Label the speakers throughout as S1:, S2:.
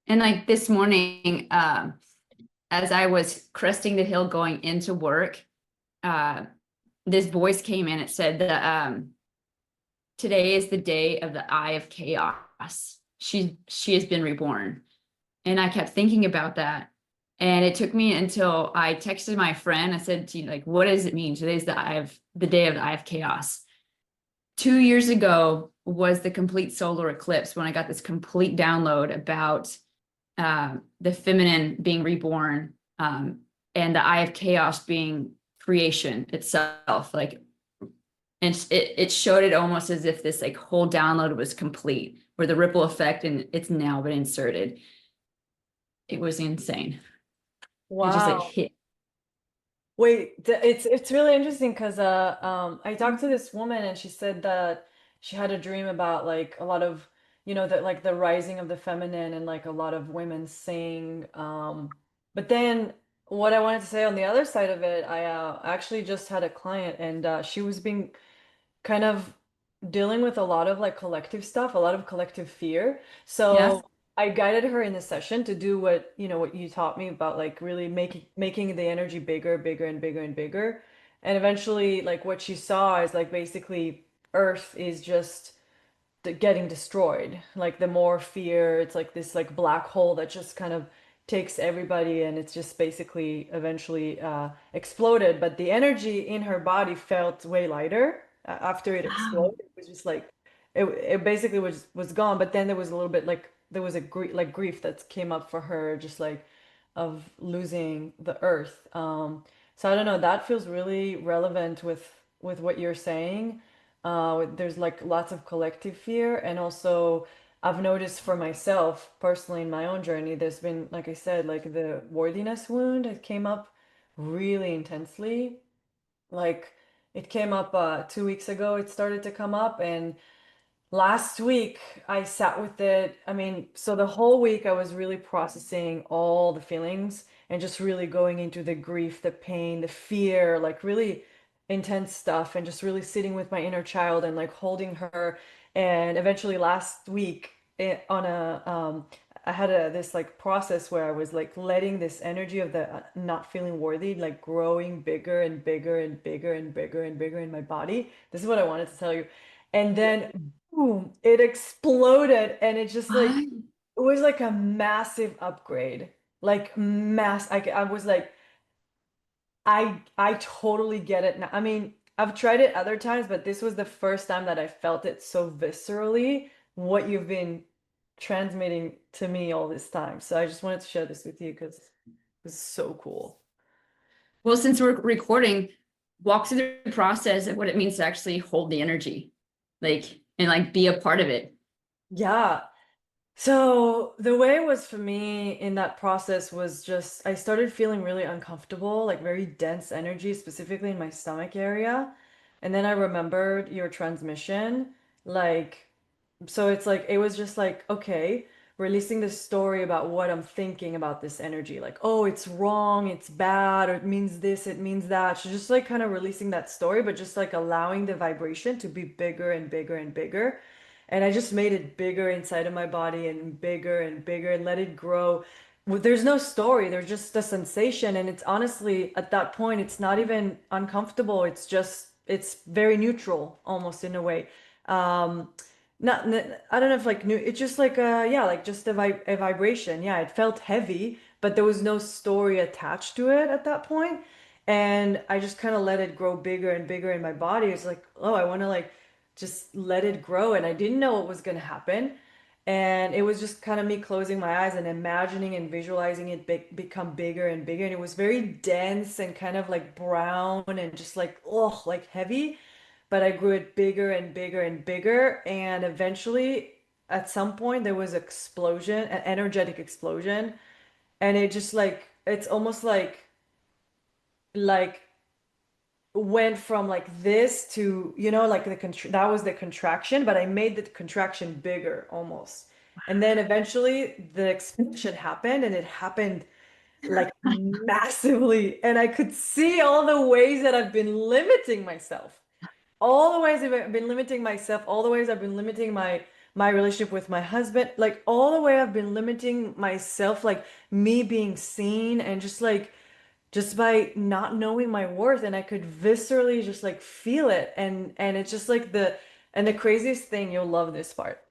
S1: And like this morning, as I was cresting the hill going into work, uh, this voice came in. It said that today is the day of the eye of chaos. She has been reborn. And I kept thinking about that. And it took me until I texted my friend. I said to you, like, what does it mean? Today's the day of the eye of chaos. 2 years ago was the complete solar eclipse when I got this complete download about the feminine being reborn, and the eye of chaos being creation itself. Like, and it showed it almost as if this like whole download was complete, where the ripple effect and it's now been inserted. It was insane. It just like
S2: Wow.
S1: hit.
S2: Wait, it's really interesting because I talked to this woman and she said that she had a dream about like a lot of that like the rising of the feminine and like a lot of women sing. But then what I wanted to say on the other side of it, I actually just had a client and she was being kind of dealing with a lot of like collective stuff, a lot of collective fear.
S1: Yes.
S2: So I guided her in the session to do what you taught me about like really making the energy bigger, bigger and bigger and bigger. And eventually like what she saw is like basically Earth is just getting destroyed. Like the more fear, it's like this like black hole that just kind of takes everybody and it's just basically eventually exploded. But the energy in her body felt way lighter after it
S1: Wow.
S2: exploded. It was just like it basically was gone. But then there was a little bit like there was a grief that came up for her, just like of losing the earth. So I don't know, that feels really relevant with what you're saying. There's like lots of collective fear, and also I've noticed for myself personally in my own journey, there's been, like I said, like the worthiness wound that came up really intensely. Like it came up 2 weeks ago, it started to come up, and last week, I sat with it. I mean, so the whole week I was really processing all the feelings and just really going into the grief, the pain, the fear, like really intense stuff, and just really sitting with my inner child and like holding her. And eventually last week, on I had this like process where I was like letting this energy of the not feeling worthy like growing bigger and bigger and bigger and bigger and bigger in my body. This is what I wanted to tell you. And then boom, it exploded and it just like
S1: What?
S2: it was like a massive upgrade. Like I was like I totally get it now. I mean, I've tried it other times, but this was the first time that I felt it so viscerally, what you've been transmitting to me all this time. So I just wanted to share this with you because it was so cool.
S1: Well, since we're recording, walk through the process of what it means to actually hold the energy, like, and like be a part of it.
S2: Yeah. So the way it was for me in that process was just I started feeling really uncomfortable, like very dense energy, specifically in my stomach area. And then I remembered your transmission, like so it's like it was just like, okay, releasing this story about what I'm thinking about this energy, like, oh, it's wrong, it's bad, or it means this, it means that. So just like kind of releasing that story, but just like allowing the vibration to be bigger and bigger and bigger. And I just made it bigger inside of my body and bigger and let it grow. There's no story, there's just a sensation. And it's honestly, at that point, it's not even uncomfortable. It's just, it's very neutral almost in a way. Um, not, I don't know if like new, it's just like, yeah, like just a vibration. Yeah, it felt heavy, but there was no story attached to it at that point. And I just kind of let it grow bigger and bigger in my body. It's like, oh, I want to like, just let it grow. And I didn't know what was going to happen. And it was just kind of me closing my eyes and imagining and visualizing it become bigger and bigger. And it was very dense and kind of like brown and just like, oh, like heavy. But I grew it bigger and bigger and bigger. And eventually, at some point, there was explosion, an energetic explosion. And it just like, it's almost like went from like this to like that was the contraction, but I made the contraction bigger almost, and then eventually the expansion happened, and it happened like massively, and I could see all the ways that I've been limiting myself, all the ways I've been limiting myself, all the ways I've been limiting my relationship with my husband, like all the way I've been limiting myself, like me being seen and just by not knowing my worth, and I could viscerally just like feel it. And it's just like the craziest thing, you'll love this part.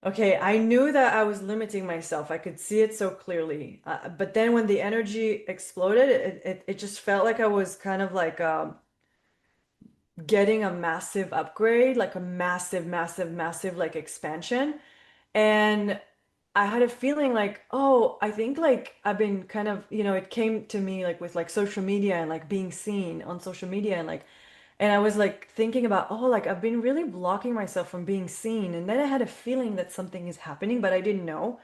S2: Okay, I knew that I was limiting myself. I could see it so clearly. But then when the energy exploded, it just felt like I was kind of like getting a massive upgrade, like a massive, massive, massive like expansion. And I had a feeling like, oh, I think like I've been kind of, it came to me like with like social media and like being seen on social media and I was like thinking about, oh, like I've been really blocking myself from being seen. And then I had a feeling that something is happening, but I didn't know.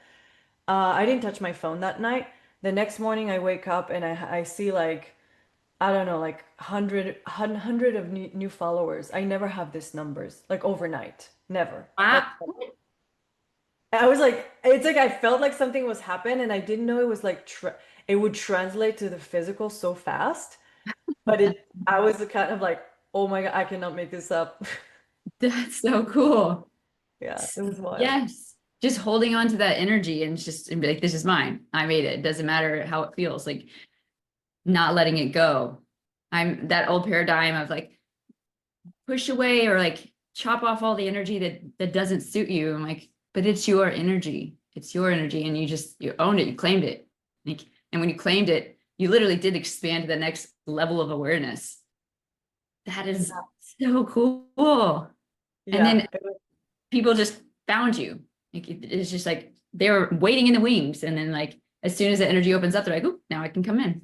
S2: I didn't touch my phone that night. The next morning I wake up and I see like, I don't know, like 100 of new followers. I never have this numbers, like overnight. Never.
S1: Wow.
S2: Like I was like, it's like I felt like something was happening and I didn't know it was like it would translate to the physical so fast. But I was kind of like, oh my God, I cannot make this up.
S1: That's so cool.
S2: Yeah, it was wild.
S1: Yes. Just holding on to that energy and just and be like, this is mine. I made it. It doesn't matter how it feels, like not letting it go. I'm that old paradigm of like push away or like chop off all the energy that doesn't suit you. I'm like, but it's your energy. It's your energy. And you owned it, you claimed it. Like, and when you claimed it, you literally did expand to the next level of awareness. That is so cool. And
S2: Yeah,
S1: then people just found you. Like it's just like they were waiting in the wings. And then like as soon as the energy opens up, they're like, oh, now I can come in.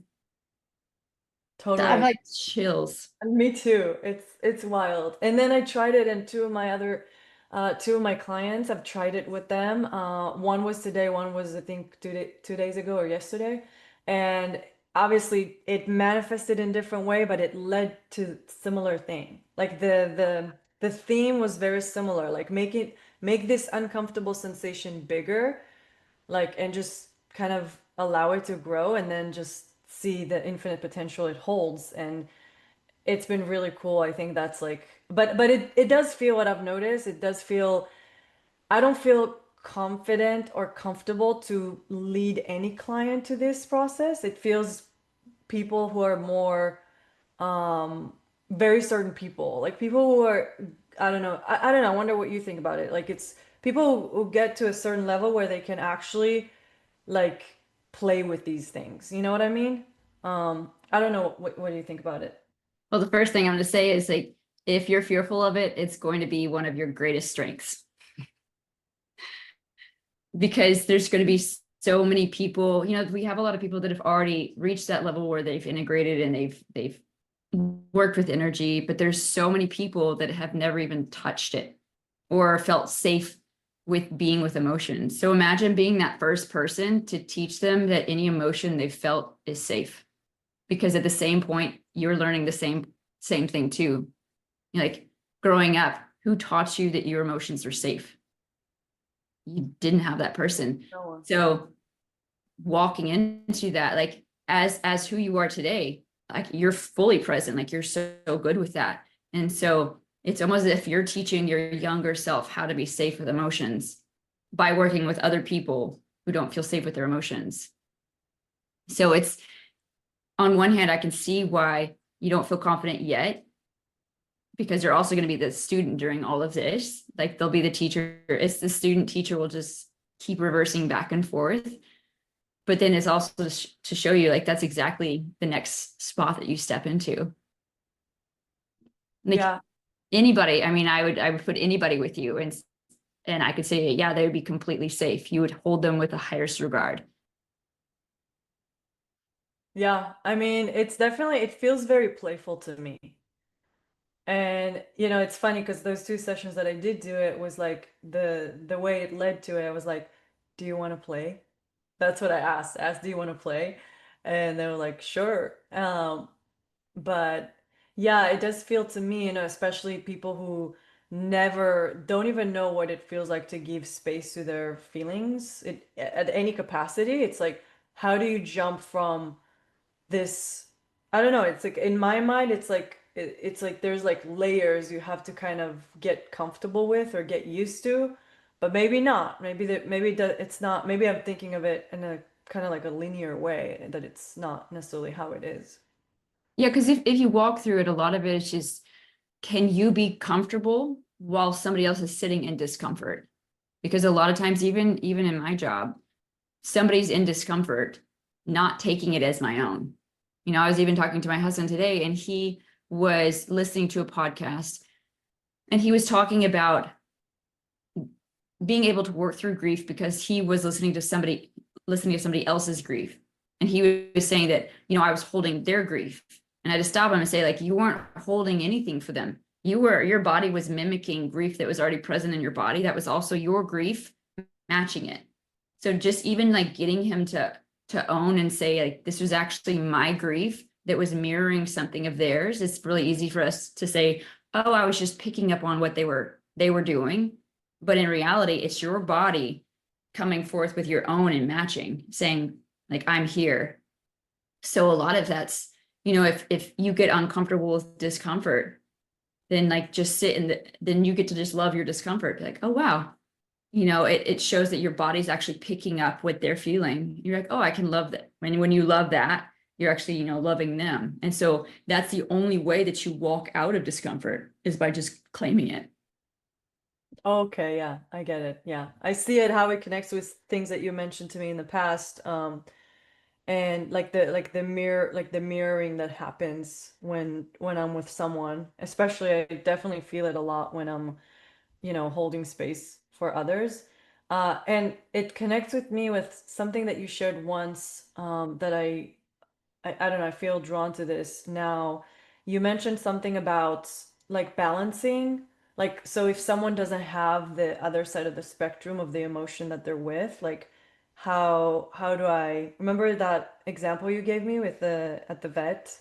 S1: So I have
S2: totally.
S1: like chills.
S2: And me too. It's wild. And then I tried it and two of my clients, I've tried it with them. One was today, one was I think 2 days ago or yesterday. And obviously it manifested in different way, but it led to similar thing. Like the theme was very similar. Like make this uncomfortable sensation bigger, like and just kind of allow it to grow and then just see the infinite potential it holds. And it's been really cool. I think that's like, but it does feel what I've noticed. It does feel, I don't feel confident or comfortable to lead any client to this process. It feels people who are more very certain people, like people who are, I don't know, I don't know. I wonder what you think about it. Like it's people who get to a certain level where they can actually like play with these things. You know what I mean? I don't know. What do you think about it?
S1: Well, the first thing I'm going to say is like, if you're fearful of it, it's going to be one of your greatest strengths because there's going to be so many people, we have a lot of people that have already reached that level where they've integrated and they've worked with energy, but there's so many people that have never even touched it or felt safe with being with emotions. So imagine being that first person to teach them that any emotion they've felt is safe. Because at the same point, you're learning the same thing too. Like growing up, who taught you that your emotions are safe? You didn't have that person.
S2: No one.
S1: So walking into that, like as who you are today, like you're fully present, like you're so good with that. And so it's almost as if you're teaching your younger self how to be safe with emotions by working with other people who don't feel safe with their emotions. So it's on one hand, I can see why you don't feel confident yet, because you're also going to be the student during all of this. Like they'll be the teacher. It's the student teacher will just keep reversing back and forth. But then it's also to show you like that's exactly the next spot that you step into. Like
S2: Yeah.
S1: anybody, I mean, I would put anybody with you and I could say, yeah, they would be completely safe. You would hold them with the highest regard.
S2: Yeah, I mean, it's definitely, it feels very playful to me. And it's funny because those two sessions that I did do it was like the way it led to it, I was like, "Do you want to play?" That's what I asked. I asked, "Do you want to play?" And they were like, "Sure." But yeah, it does feel to me, especially people who never don't even know what it feels like to give space to their feelings at any capacity. It's like, how do you jump from this, I don't know, it's like in my mind it's like it's like there's like layers you have to kind of get comfortable with or get used to, but maybe not. Maybe it's not. Maybe I'm thinking of it in a kind of like a linear way, that it's not necessarily how it is.
S1: Yeah, because if you walk through it, a lot of it is just, can you be comfortable while somebody else is sitting in discomfort? Because a lot of times, even in my job, somebody's in discomfort, not taking it as my own. You know, I was even talking to my husband today, and he was listening to a podcast, and he was talking about being able to work through grief because he was listening to somebody else's grief. And he was saying that, you know, I was holding their grief. And I had to stop him and say, like, you weren't holding anything for them. Your body was mimicking grief that was already present in your body. That was also your grief matching it. So just even like getting him to own and say, like, this was actually my grief that was mirroring something of theirs. It's really easy for us to say, oh, I was just picking up on what they were doing. But in reality, it's your body coming forth with your own and matching, saying, like, I'm here. So a lot of that's, you know, if you get uncomfortable with discomfort, then like just sit in then you get to just love your discomfort. Be like, oh wow, you know, it shows that your body's actually picking up what they're feeling. You're like, oh, I can love that. And when you love that, you're actually, you know, loving them. And so that's the only way that you walk out of discomfort, is by just claiming it.
S2: Okay, yeah, I get it. Yeah, I see it, how it connects with things that you mentioned to me in the past. And like the mirroring that happens when I'm with someone. Especially, I definitely feel it a lot when I'm, you know, holding space for others. And it connects with me with something that you shared once, that I don't know, I feel drawn to this now. You mentioned something about like balancing. Like, so if someone doesn't have the other side of the spectrum of the emotion that they're with, like how do I remember that example you gave me with the at the vet?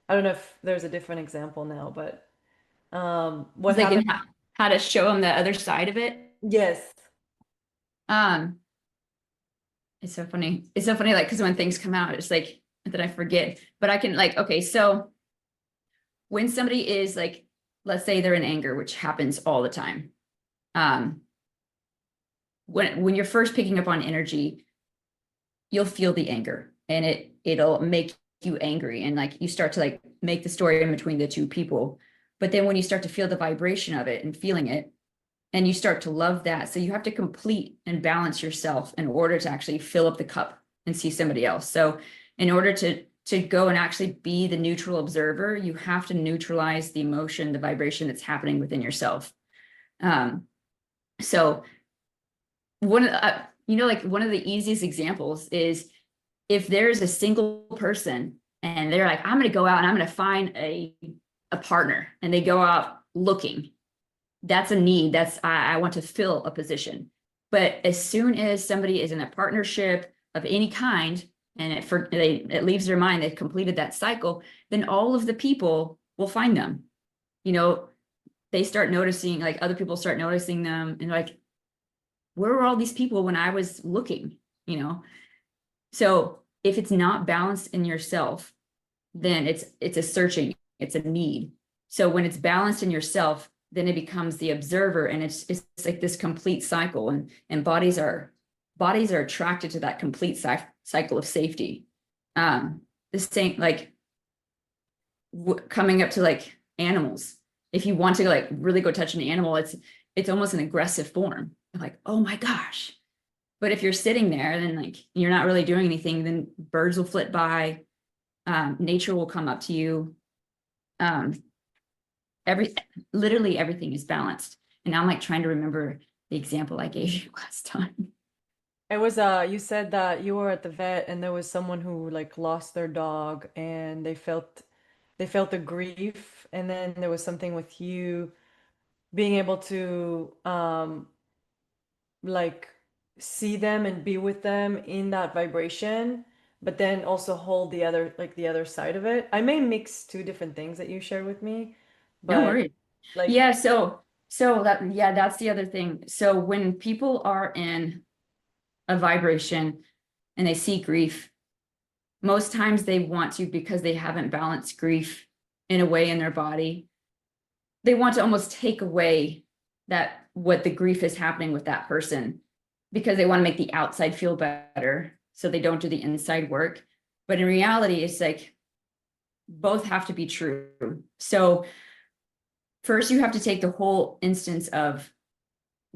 S2: I don't know if there's a different example now, but what
S1: It's like
S2: happened?
S1: in how to show them the other side of it.
S2: Yes.
S1: Um, it's so funny. It's so funny, like, because when things come out, it's like that I forget. But I can, like, okay, so when somebody is like, let's say they're in anger, which happens all the time. Um, when you're first picking up on energy, you'll feel the anger, and it'll make you angry, and like you start to like make the story in between the two people. But then when you start to feel the vibration of it and feeling it, and you start to love that, so you have to complete and balance yourself in order to actually fill up the cup and see somebody else. So in order to go and actually be the neutral observer, you have to neutralize the emotion, the vibration that's happening within yourself. So one of you know, like one of the easiest examples is if there's a single person and they're like, I'm going to go out and I'm going to find a partner, and they go out looking. That's a need. That's, I want to fill a position. But as soon as somebody is in a partnership of any kind, and it leaves their mind, they've completed that cycle, then all of the people will find them. You know, they start noticing, like other people start noticing them, and like, where were all these people when I was looking? You know, so if it's not balanced in yourself, then it's a searching, it's a need. So when it's balanced in yourself, then it becomes the observer, and it's like this complete cycle, and bodies are attracted to that complete cycle of safety. The same, like coming up to like animals. If you want to like really go touch an animal, it's almost an aggressive form. Like, oh my gosh. But if you're sitting there and like you're not really doing anything, then birds will flit by, nature will come up to you. Um, every Literally everything is balanced. And now I'm like trying to remember the example I gave you last time.
S2: It was you said that you were at the vet and there was someone who like lost their dog and they felt the grief, and then there was something with you being able to like see them and be with them in that vibration, but then also hold the other, like the other side of it. I may mix two different things that you shared with me,
S1: No
S2: but
S1: worries.
S2: like
S1: Yeah, so that, yeah, that's the other thing. So when people are in a vibration and they see grief, most times they want to, because they haven't balanced grief in a way in their body. They want to almost take away that what the grief is happening with that person, because they want to make the outside feel better, so they don't do the inside work. But in reality, it's like both have to be true. So first, you have to take the whole instance of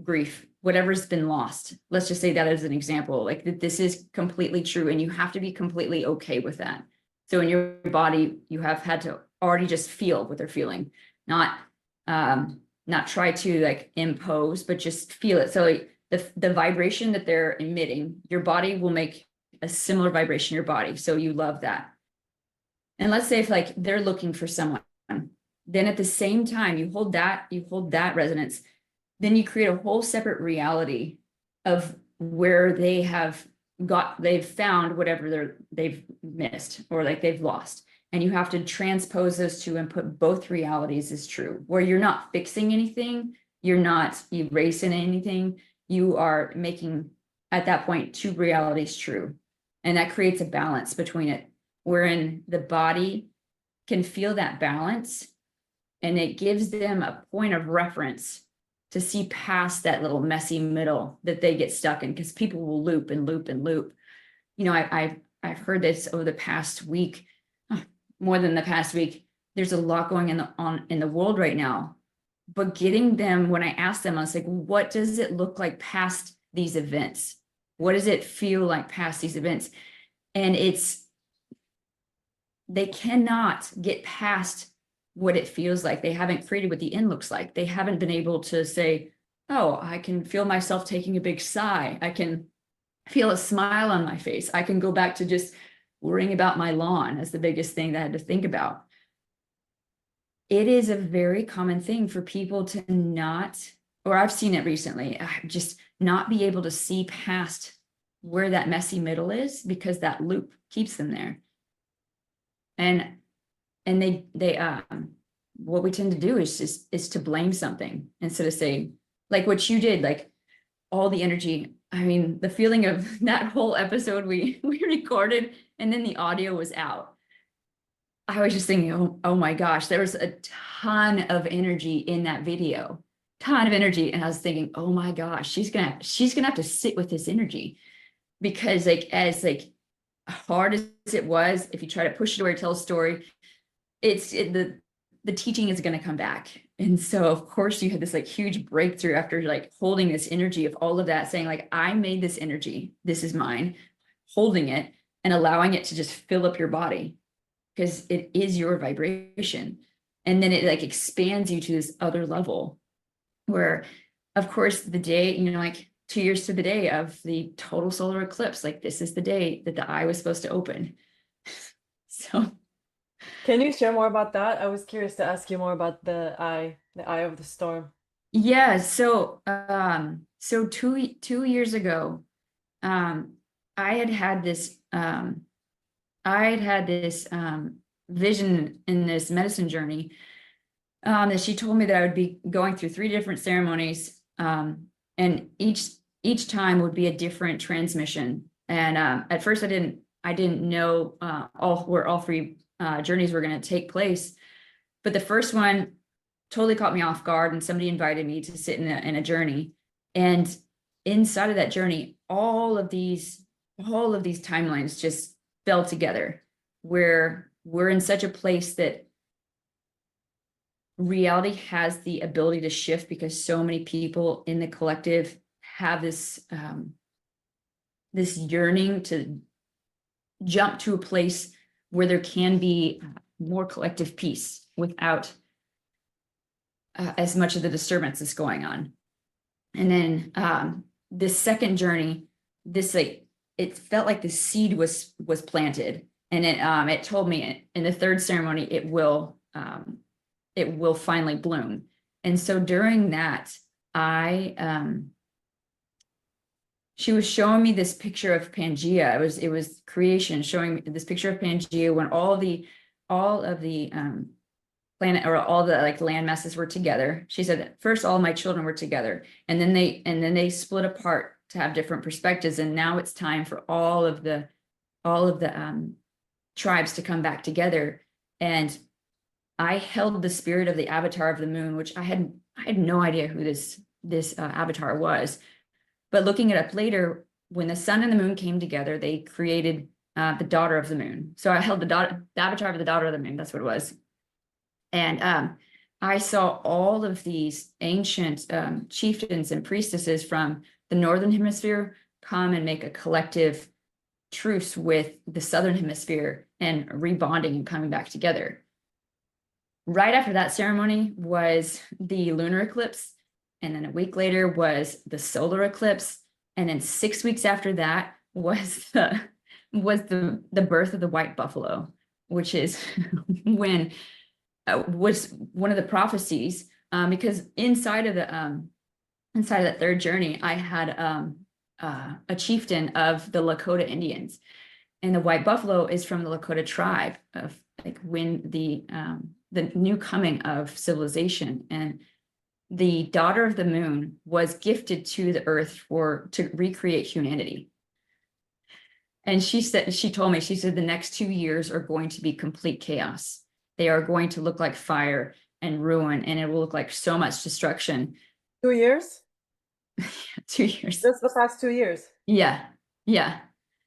S1: grief, whatever's been lost. Let's just say that as an example, like that this is completely true, and you have to be completely okay with that. So in your body, you have had to already just feel what they're feeling, not try to like impose, but just feel it. So like the vibration that they're emitting, your body will make a similar vibration in your body. So you love that. And let's say if like they're looking for someone, then at the same time you hold that resonance, then you create a whole separate reality of where they've found whatever they've missed or like they've lost. And you have to transpose those two and put both realities as true, where you're not fixing anything, you're not erasing anything, you are making at that point two realities true. And that creates a balance between it, wherein the body can feel that balance, and it gives them a point of reference to see past that little messy middle that they get stuck in, because people will loop and loop and loop. You know, I've heard this over the past week, more than the past week. There's a lot going on in the world right now, but getting them, when I asked them, I was like, what does it look like past these events? What does it feel like past these events? And they cannot get past what it feels like. They haven't created what the end looks like. They haven't been able to say, oh, I can feel myself taking a big sigh. I can feel a smile on my face. I can go back to just worrying about my lawn as the biggest thing that I had to think about. It is a very common thing for people to not, or I've seen it recently, just not be able to see past where that messy middle is, because that loop keeps them there. And they what we tend to do is to blame something instead of saying, like what you did, like all the energy. I mean, the feeling of that whole episode we recorded, and then the audio was out. I was just thinking, oh my gosh, there was a ton of energy in that video, ton of energy. And I was thinking, oh my gosh, she's gonna have to sit with this energy, because like as like hard as it was, if you try to push it away or tell a story, the teaching is going to come back. And so of course you had this like huge breakthrough after like holding this energy of all of that, saying like, I made this energy, this is mine, holding it and allowing it to just fill up your body, because it is your vibration. And then it like expands you to this other level where, of course, the day, you know, like 2 years to the day of the total solar eclipse, like this is the day that the eye was supposed to open. So
S2: Can you share more about that? I was curious to ask you more about the eye of the storm.
S1: yeah, so two years ago, I had this vision in this medicine journey, that she told me that I would be going through 3 different ceremonies, and each time would be a different transmission. And at first I didn't know where all 3 journeys were going to take place. But the first one totally caught me off guard, and somebody invited me to sit in a journey. And inside of that journey, all of these timelines just fell together, where we're in such a place that reality has the ability to shift, because so many people in the collective have this yearning to jump to a place where there can be more collective peace without as much of the disturbance that's going on. And then this second journey, it felt like the seed was planted, and it told me in the 3rd ceremony it will finally bloom. And so during that, she was showing me this picture of Pangea. It was creation, showing me this picture of Pangea when all of the planet, or all the like land masses were together. She said, first all my children were together, and then they split apart to have different perspectives. And now it's time for all of the tribes to come back together. And I held the spirit of the avatar of the moon, which I had no idea who this avatar was. But looking it up later, when the sun and the moon came together, they created the daughter of the moon. So I held the avatar of the daughter of the moon. That's what it was. And I saw all of these ancient chieftains and priestesses from the northern hemisphere come and make a collective truce with the southern hemisphere and rebonding and coming back together. Right after that ceremony was the lunar eclipse, and then a week later was the solar eclipse, and then 6 weeks after that was the birth of the white buffalo, which is when was one of the prophecies, because inside of that third journey, I had a chieftain of the Lakota Indians, and the white buffalo is from the Lakota tribe of like when the new coming of civilization, and the daughter of the moon was gifted to the earth to recreate humanity. And she told me, she said, the next 2 years are going to be complete chaos. They are going to look like fire and ruin, and it will look like so much destruction.
S2: 2 years?
S1: 2 years.
S2: Just the past 2 years.
S1: Yeah. Yeah.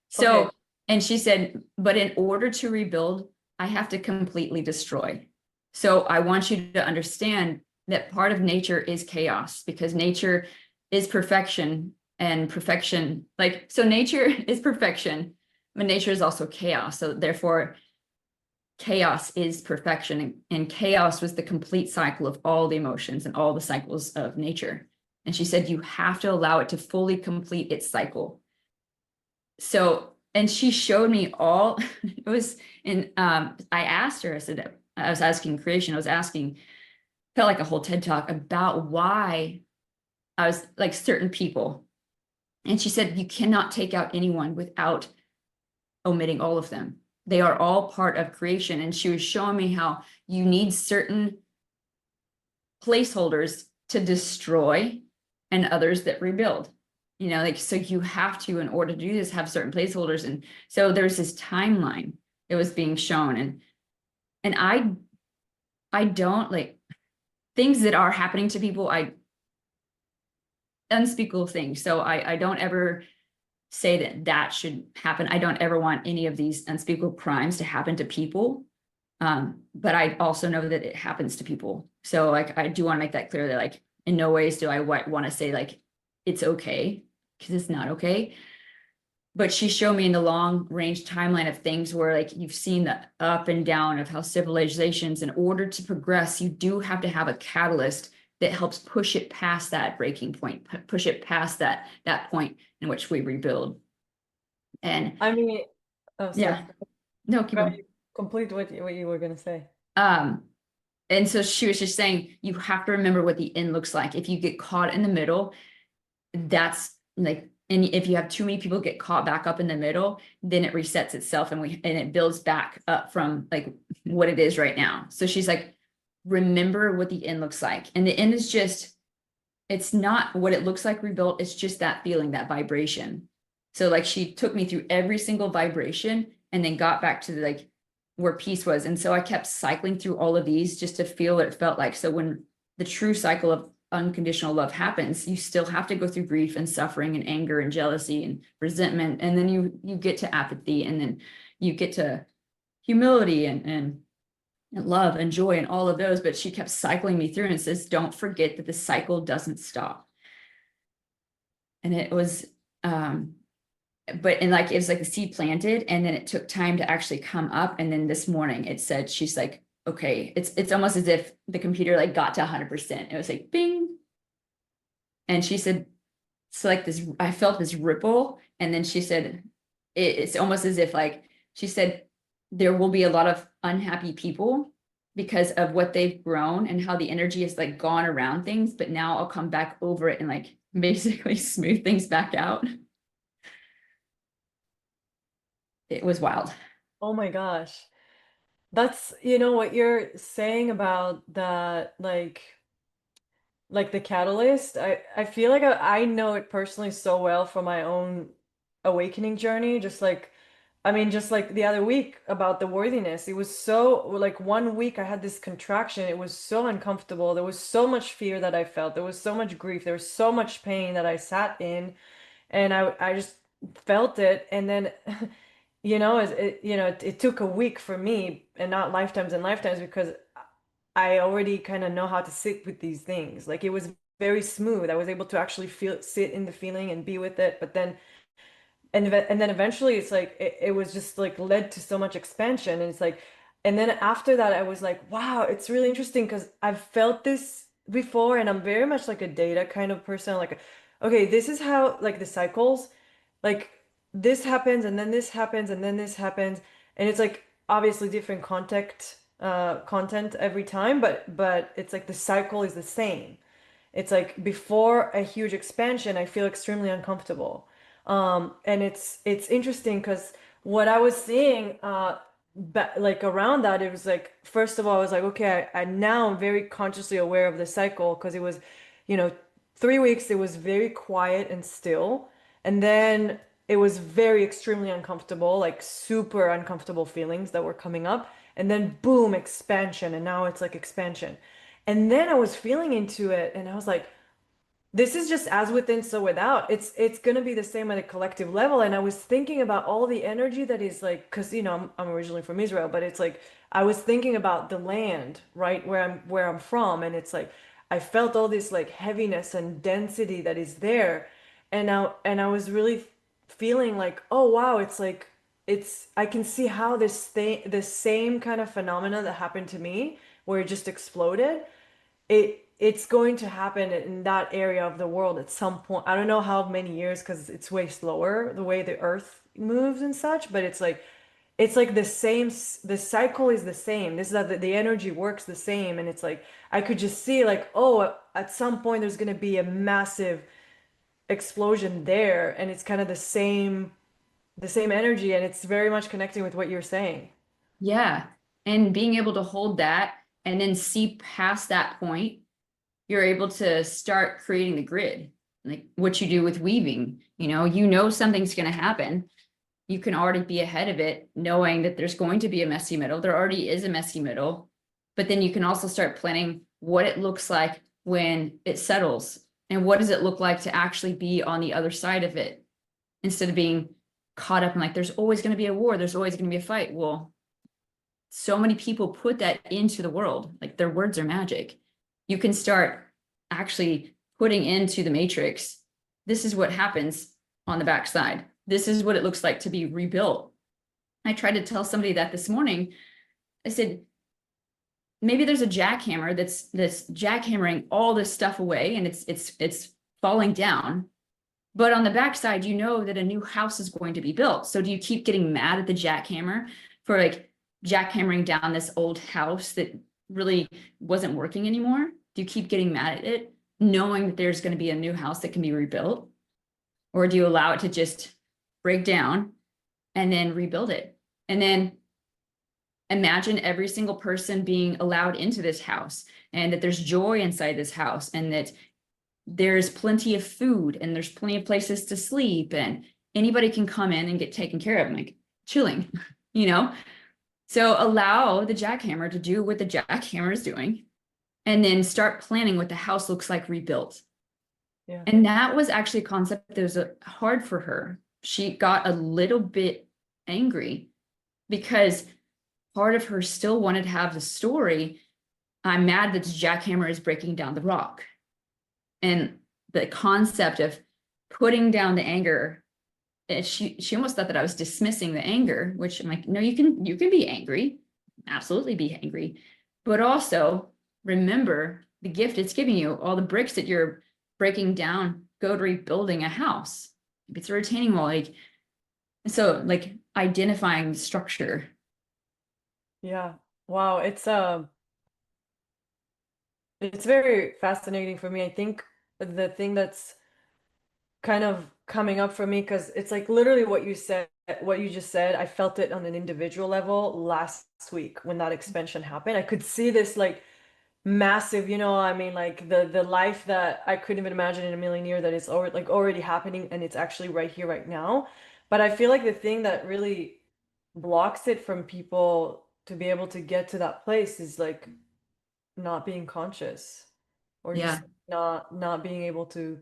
S1: So,
S2: Okay.
S1: and she said, but in order to rebuild, I have to completely destroy. So I want you to understand that part of nature is chaos, because nature is perfection, and perfection, like, so nature is perfection, but nature is also chaos. So therefore, chaos is perfection, and chaos was the complete cycle of all the emotions and all the cycles of nature. And she said, you have to allow it to fully complete its cycle. So, and she showed me all, it was in, I asked her, I said, I was asking creation, I was asking, felt like a whole TED talk about why I was like certain people. And she said, you cannot take out anyone without omitting all of them. They are all part of creation. And she was showing me how you need certain placeholders to destroy and others that rebuild. You know, like, so you have to, in order to do this, have certain placeholders. And so there's this timeline that was being shown. And I don't like things that are happening to people, unspeakable things. So I don't ever say that should happen. I don't ever want any of these unspeakable crimes to happen to people. But I also know that it happens to people. So like, I do want to make that clear that like, in no ways do I want to say like, it's okay, because it's not okay. But she showed me in the long range timeline of things where like you've seen the up and down of how civilizations, in order to progress, you do have to have a catalyst that helps push it past that breaking point, push it past that point in which we rebuild. And
S2: I mean, oh, sorry.
S1: yeah, no, keep
S2: Go
S1: on.
S2: ahead, complete what you were gonna say.
S1: And so she was just saying, you have to remember what the end looks like. If you get caught in the middle, that's like, and if you have too many people get caught back up in the middle, then it resets itself, and it builds back up from like what it is right now. So she's like, remember what the end looks like. And the end is just, it's not what it looks like rebuilt. It's just that feeling, that vibration. So like she took me through every single vibration and then got back to like where peace was. And so I kept cycling through all of these just to feel what it felt like. So when the true cycle of unconditional love happens, you still have to go through grief and suffering and anger and jealousy and resentment. And then you get to apathy, and then you get to humility and love and joy and all of those. But she kept cycling me through and says, don't forget that the cycle doesn't stop. And it was, and like, it was like a seed planted, and then it took time to actually come up. And then this morning it said, she's like, okay, it's almost as if the computer like got to 100%. It was like, bing. And she said, so like this, I felt this ripple. And then she said, it's almost as if like, she said, there will be a lot of unhappy people because of what they've grown and how the energy has like gone around things, but now I'll come back over it and like basically smooth things back out. It was wild.
S2: Oh my gosh. That's, you know, what you're saying about that, like the catalyst. I feel like I know it personally so well from my own awakening journey. Just like I mean, just like the other week about the worthiness, it was so like one week I had this contraction. It was so uncomfortable. There was so much fear that I felt. There was so much grief. There was so much pain that I sat in, and I just felt it. And then, it took a week for me, and not lifetimes and lifetimes, because I already kind of know how to sit with these things. Like it was very smooth. I was able to actually sit in the feeling and be with it. But then and then eventually it's like it was just like led to so much expansion, and it's like, and then after that I was like, wow, it's really interesting because I've felt this before, and I'm very much like a data kind of person, like, okay, this is how like the cycles, like this happens and then this happens and then this happens, and it's like obviously different content every time, but it's like the cycle is the same. It's like before a huge expansion, I feel extremely uncomfortable. And it's interesting because what I was seeing like around that, it was like, first of all, I was like, okay, I now I'm very consciously aware of the cycle, because it was, you know, 3 weeks, it was very quiet and still. And then it was very extremely uncomfortable, like super uncomfortable feelings that were coming up. And then boom, expansion. And now it's like expansion. And then I was feeling into it, and I was like, this is just as within, so without. It's gonna be the same at a collective level. And I was thinking about all the energy that is like, because I'm originally from Israel, but it's like I was thinking about the land, right, where I'm from, and it's like I felt all this like heaviness and density that is there, and I was really feeling like, oh wow, it's like it's I can see how the same kind of phenomena that happened to me, where it just exploded, it's going to happen in that area of the world at some point. I don't know how many years, because it's way slower the way the earth moves and such, but it's like the same, the cycle is the same. This is that the energy works the same, and it's like I could just see like, oh, at some point there's going to be a massive explosion there, and it's kind of the same energy, and it's very much connecting with what you're saying.
S1: Yeah. And being able to hold that and then see past that point, you're able to start creating the grid, like what you do with weaving. Something's going to happen. You can already be ahead of it, knowing that there's going to be a messy middle. There already is a messy middle, but then you can also start planning what it looks like when it settles, and what does it look like to actually be on the other side of it, instead of being caught up in like, there's always going to be a war, there's always going to be a fight. Well, so many people put that into the world, like their words are magic. You can start actually putting into the matrix, this is what happens on the backside, this is what it looks like to be rebuilt. I tried to tell somebody that this morning. I said, maybe there's a jackhammer that's jackhammering all this stuff away, and it's falling down, but on the backside, that a new house is going to be built. So do you keep getting mad at the jackhammer for like jackhammering down this old house that really wasn't working anymore? Do you keep getting mad at it, knowing that there's going to be a new house that can be rebuilt? Or do you allow it to just break down and then rebuild it? And then imagine every single person being allowed into this house, and that there's joy inside this house, and that there's plenty of food, and there's plenty of places to sleep, and anybody can come in and get taken care of, like chilling, you know? So allow the jackhammer to do what the jackhammer is doing, and then start planning what the house looks like rebuilt.
S2: Yeah.
S1: And that was actually a concept that was hard for her. She got a little bit angry because part of her still wanted to have the story. I'm mad that the jackhammer is breaking down the rock. And the concept of putting down the anger, she almost thought that I was dismissing the anger, which I'm like, no, you can be angry, absolutely be angry, but also remember the gift it's giving you. All the bricks that you're breaking down go to rebuilding a house. It's a retaining wall, like identifying the structure.
S2: Yeah. Wow. It's very fascinating for me. I think the thing that's kind of coming up for me, because it's like literally what you just said, I felt it on an individual level last week when that expansion happened. I could see this like massive, I mean, like the life that I couldn't even imagine in a million years, that is already happening, and it's actually right here, right now. But I feel like the thing that really blocks it from people to be able to get to that place is like not being conscious, or just
S1: Yeah.
S2: not being able to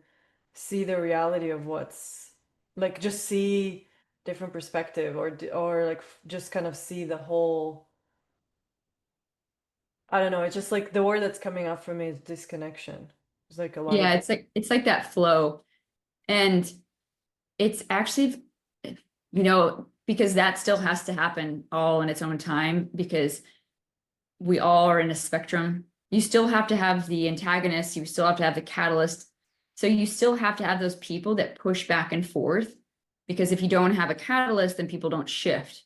S2: see the reality of what's, like, just see different perspective, or like just kind of see the whole. I don't know, it's just like the word that's coming up for me is disconnection. There's like a lot
S1: Yeah,
S2: of.
S1: it's like that flow. And it's actually, because that still has to happen all in its own time, because we all are in a spectrum. You still have to have the antagonist, you still have to have the catalyst. So you still have to have those people that push back and forth, because if you don't have a catalyst, then people don't shift.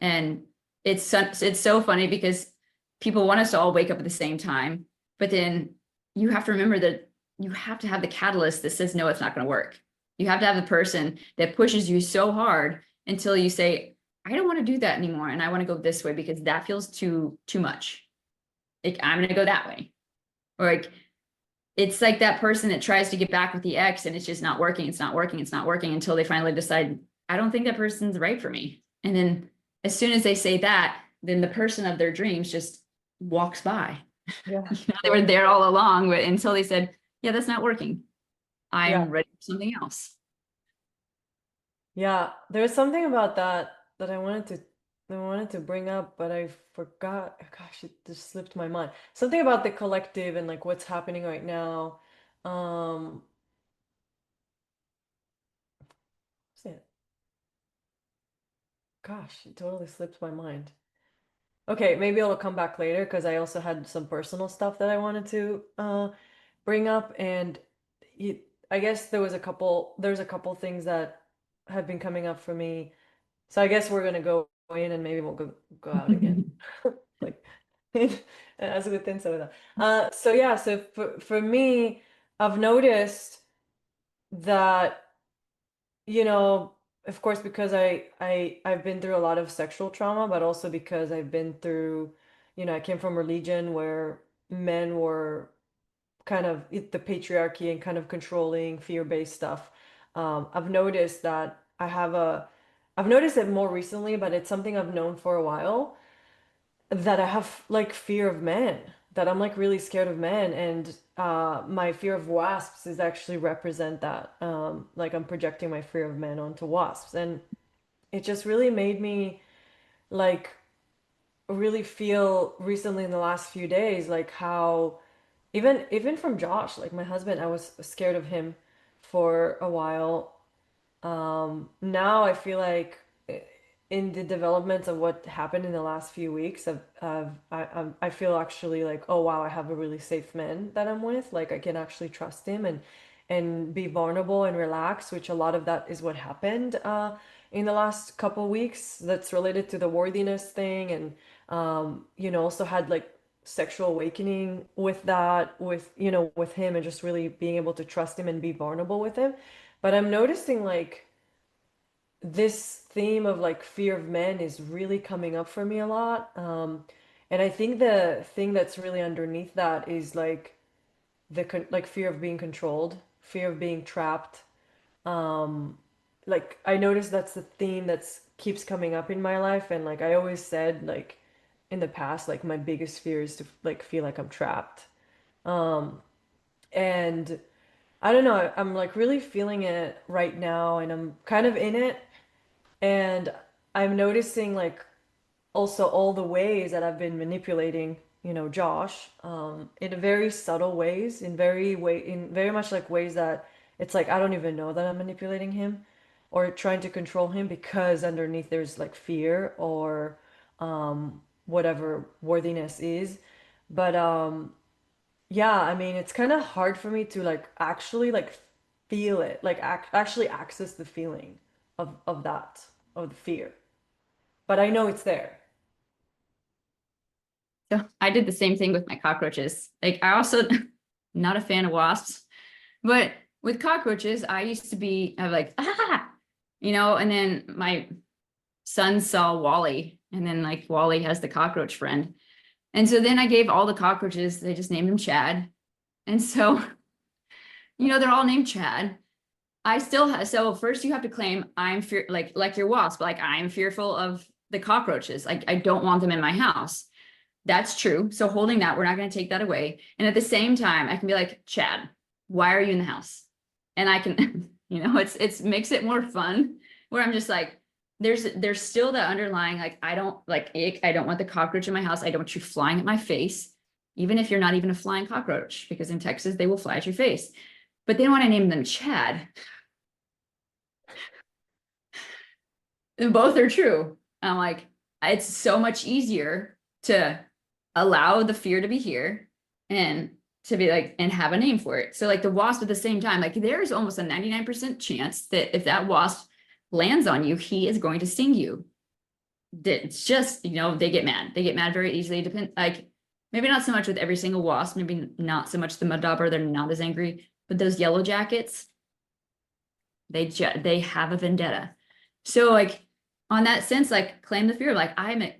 S1: And it's so funny because people want us to all wake up at the same time, but then you have to remember that you have to have the catalyst that says, no, it's not going to work. You have to have the person that pushes you so hard until you say, I don't want to do that anymore. And I want to go this way because that feels too much. Like, I'm going to go that way. Or like, it's like that person that tries to get back with the ex and it's just not working. It's not working. It's not working until they finally decide, I don't think that person's right for me. And then as soon as they say that, then the person of their dreams just walks by.
S2: Yeah.
S1: They were there all along, but until they said, yeah, that's not working.
S2: Yeah.
S1: I'm ready for something else.
S2: Yeah, there's something about that that I wanted to bring up, but I forgot. Gosh, it just slipped my mind. Something about the collective and like what's happening right now. Um, what's it? Gosh, it totally slipped my mind. Okay, maybe it'll come back later because I also had some personal stuff that I wanted to bring up, and you, I guess there's a couple things that have been coming up for me. So I guess we're gonna go in and maybe we'll go out again. Like as within so without. So yeah, so for me, I've noticed that, you know, of course, because I've been through a lot of sexual trauma, but also because I've been through, I came from religion where men were kind of the patriarchy and kind of controlling fear-based stuff. I've noticed that I've noticed it more recently, but it's something I've known for a while, that I have like fear of men, that I'm like really scared of men, and my fear of wasps is actually represent that. Like I'm projecting my fear of men onto wasps, and it just really made me like really feel recently in the last few days like how even from Josh, like my husband, I was scared of him for a while. Now I feel like in the developments of what happened in the last few weeks, I feel actually like, oh wow, I have a really safe man that I'm with. Like I can actually trust him and be vulnerable and relax, which a lot of that is what happened in the last couple weeks. That's related to the worthiness thing, and also had like sexual awakening with that, with with him, and just really being able to trust him and be vulnerable with him. But I'm noticing like this theme of like fear of men is really coming up for me a lot. And I think the thing that's really underneath that is like like fear of being controlled, fear of being trapped. Um, like I noticed that's the theme that's keeps coming up in my life, and like I always said, like in the past, like my biggest fear is to like feel like I'm trapped. Um, and I don't know, I'm like really feeling it right now, and I'm kind of in it. And I'm noticing like also all the ways that I've been manipulating, Josh, in very subtle ways, in very much like ways that it's like I don't even know that I'm manipulating him or trying to control him, because underneath there's like fear or whatever worthiness is. But yeah, I mean, it's kind of hard for me to like actually like feel it, like actually access the feeling of that, of the fear. But I know it's there.
S1: So I did the same thing with my cockroaches. Like I also not a fan of wasps, but with cockroaches, I used to be I like, and then my son saw Wally, and then like Wally has the cockroach friend. And so then I gave all the cockroaches, they just named him Chad. And so, they're all named Chad. I still have, so first you have to claim I'm fear like your wasp, like I'm fearful of the cockroaches. Like, I don't want them in my house. That's true. So holding that, we're not going to take that away. And at the same time, I can be like, Chad, why are you in the house? And I can, it's makes it more fun where I'm just like, there's still the underlying, like, I don't like ick. I don't want the cockroach in my house. I don't want you flying at my face, even if you're not even a flying cockroach, because in Texas, they will fly at your face. But then when I name them Chad, and both are true. I'm like, it's so much easier to allow the fear to be here and to be like, and have a name for it. So like the wasp at the same time, like there's almost a 99% chance that if that wasp lands on you, he is going to sting you. It's just, they get mad. They get mad very easily. Depend, like, maybe not so much with every single wasp, maybe not so much the mud dauber, they're not as angry, but those yellow jackets, they have a vendetta. So like on that sense, like claim the fear, like I'm a,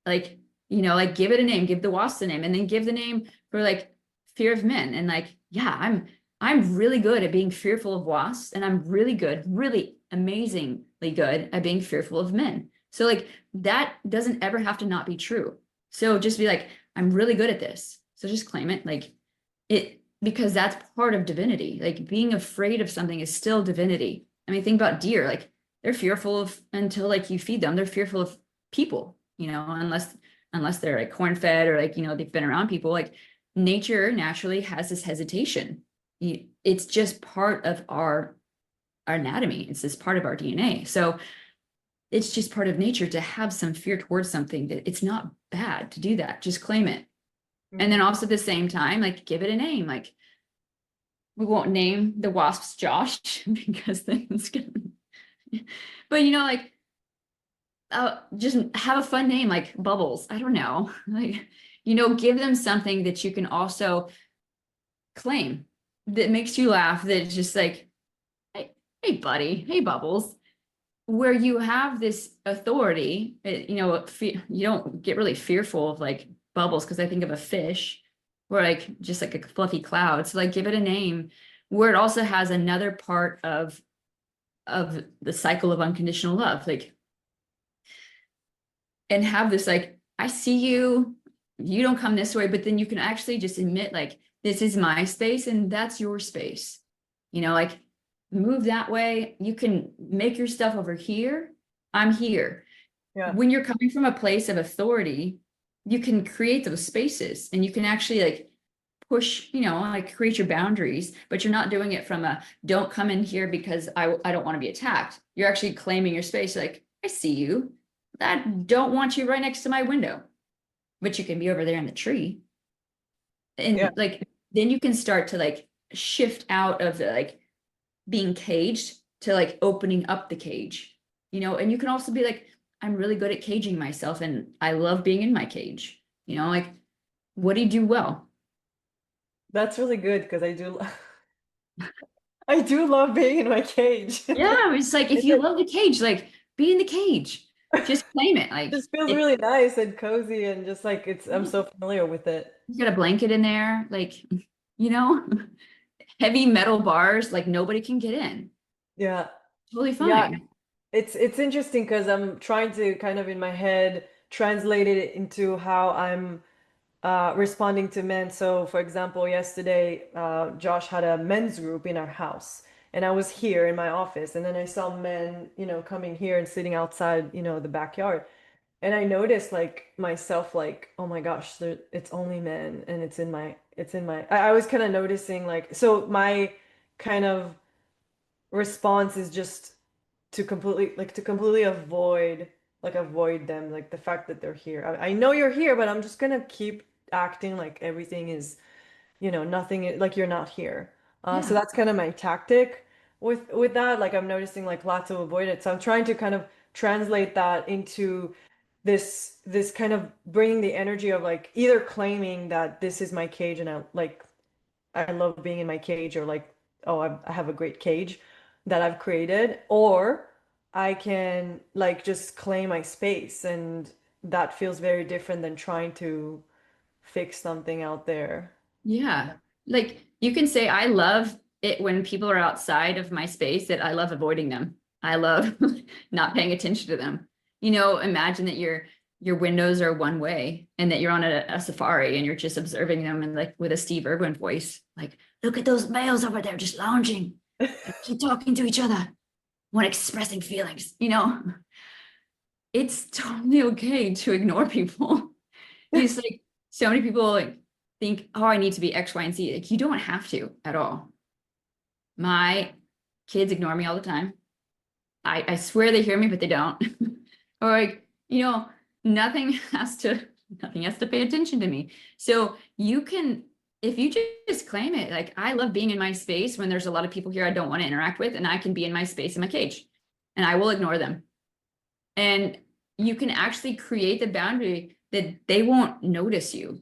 S1: like, like give it a name, give the wasp a name, and then give the name for like fear of men. And like, yeah, I'm really good at being fearful of wasps, and I'm really good, really amazingly good at being fearful of men. So like that doesn't ever have to not be true. So just be like, I'm really good at this. So just claim it, like it, because that's part of divinity. Like being afraid of something is still divinity. I mean, think about deer, like they're fearful of, until like you feed them, they're fearful of people, unless they're like corn fed or like, they've been around people. Like nature naturally has this hesitation. It's just part of our anatomy. It's just part of our DNA. So it's just part of nature to have some fear towards something. That it's not bad to do that. Just claim it. And then also at the same time, like give it a name. Like we won't name the wasps Josh because then it's gonna, but like just have a fun name like Bubbles. I don't know. Like, give them something that you can also claim that makes you laugh. That's just like, hey buddy, hey Bubbles, where you have this authority. You don't get really fearful of like Bubbles because I think of a fish or like just like a fluffy cloud. So like give it a name where it also has another part of the cycle of unconditional love. Like, and have this like, I see you, you don't come this way, but then you can actually just admit like, this is my space and that's your space. Like move that way. You can make your stuff over here. I'm here.
S2: Yeah.
S1: When you're coming from a place of authority, you can create those spaces and you can actually like push, like create your boundaries, but you're not doing it from a, don't come in here because I don't want to be attacked. You're actually claiming your space. Like, I see you. I don't want you right next to my window, but you can be over there in the tree. And
S2: Yeah.
S1: like, then you can start to like shift out of the like being caged to like opening up the cage, and you can also be like, I'm really good at caging myself and I love being in my cage, like, what do you do well?
S2: That's really good because I do love being in my cage.
S1: Yeah, it's like, if
S2: It's
S1: you
S2: like,
S1: love the cage, like be in the cage, just claim it. Like
S2: just feels
S1: it,
S2: really nice and cozy and just like I'm so familiar with it.
S1: you got a blanket in there, like, you know, heavy metal bars, like nobody can get in.
S2: Yeah.
S1: Totally
S2: Yeah.
S1: fine.
S2: It's interesting because I'm trying to kind of in my head translate it into how I'm responding to men. So, for example, yesterday, Josh had a men's group in our house, and I was here in my office, and then I saw men, coming here and sitting outside, the backyard. And I noticed like myself, like, oh my gosh, it's only men, and I was kind of noticing like, so my kind of response is just to completely avoid them, like the fact that they're here. I know you're here, but I'm just gonna keep acting like everything is, nothing, like you're not here. So
S1: Yeah.
S2: that's kind of my tactic with that. Like I'm noticing like lots of avoidance. So I'm trying to kind of translate that into this kind of bringing the energy of like either claiming that this is my cage and I love being in my cage, or like, oh, I have a great cage that I've created, or I can like just claim my space, and that feels very different than trying to fix something out there.
S1: Yeah. Like you can say, I love it when people are outside of my space, that I love avoiding them. I love not paying attention to them. imagine that your windows are one way and that you're on a safari and you're just observing them and like with a Steve Irwin voice, like, look at those males over there just lounging and keep talking to each other, one expressing feelings. It's totally okay to ignore people. It's like so many people like think, oh, I need to be X, Y, and Z. Like you don't have to at all. My kids ignore me all the time. I swear they hear me, but they don't. Or like, nothing has to nothing has to pay attention to me. So you can, if you just claim it, like I love being in my space when there's a lot of people here I don't want to interact with, and I can be in my space in my cage and I will ignore them. And you can actually create the boundary that they won't notice you,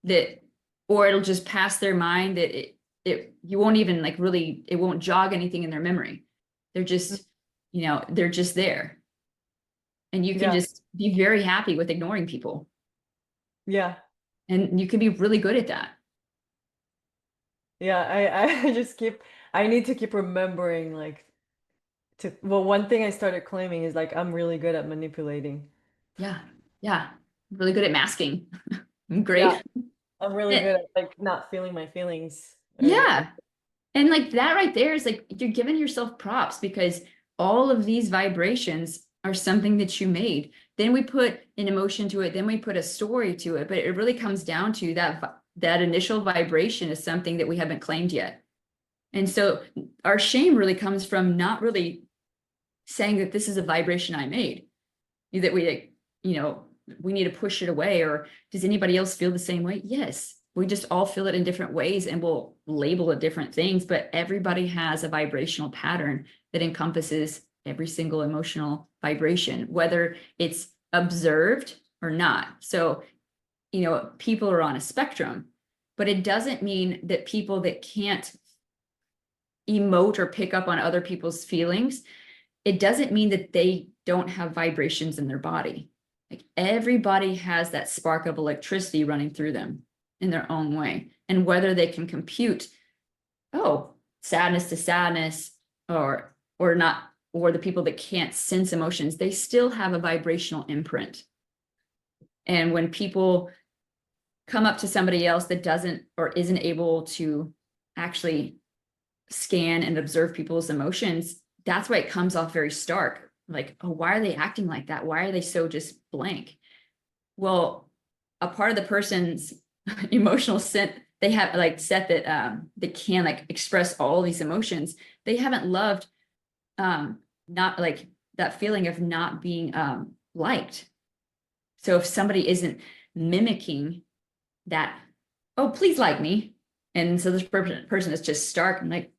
S1: that or it'll just pass their mind that you won't even like really, it won't jog anything in their memory. They're just, they're just there. And you can
S2: Yeah.
S1: just be very happy with ignoring people.
S2: Yeah.
S1: And you can be really good at that.
S2: Yeah. I just I need to keep remembering like well, one thing I started claiming is like I'm really good at manipulating.
S1: Yeah. Yeah. Really good at masking. I'm
S2: Yeah.
S1: great.
S2: I'm really
S1: Eh,
S2: good at like not feeling my feelings or
S1: Yeah. And like that right there is like you're giving yourself props because all of these vibrations are something that you made. Then we put an emotion to it, then we put a story to it, but it really comes down to that initial vibration is something that we haven't claimed yet. And so our shame really comes from not really saying that this is a vibration I made, that you know, we need to push it away. Or does anybody else feel the same way? Yes, we just all feel it in different ways and we'll label it different things, but everybody has a vibrational pattern that encompasses every single emotional vibration, whether it's observed or not. So, people are on a spectrum, but it doesn't mean that people that can't emote or pick up on other people's feelings, it doesn't mean that they don't have vibrations in their body. Like everybody has that spark of electricity running through them in their own way. And whether they can compute, oh, sadness to sadness, or not, or the people that can't sense emotions, they still have a vibrational imprint. And when people come up to somebody else that doesn't or isn't able to actually scan and observe people's emotions, that's why it comes off very stark. Like, oh, why are they acting like that? Why are they so just blank? Well, a part of the person's emotional set, they have like set that they can like express all these emotions. They haven't loved not like that feeling of not being liked. So if somebody isn't mimicking that, oh, please like me. And so this person is just stark and like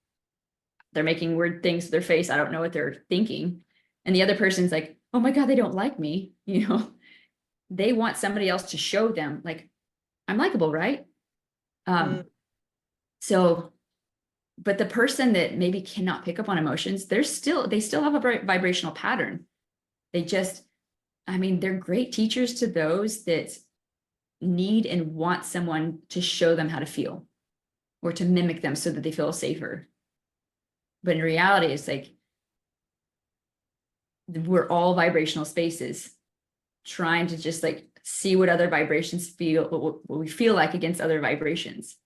S1: they're making weird things with their face. I don't know what they're thinking. And the other person's like, oh my God, they don't like me. They want somebody else to show them like, I'm likable, right?
S2: mm,
S1: So, but the person that maybe cannot pick up on emotions, they still have a vibrational pattern. They just, I mean, they're great teachers to those that need and want someone to show them how to feel or to mimic them so that they feel safer. But in reality, it's like we're all vibrational spaces trying to just like see what other vibrations feel, what we feel like against other vibrations.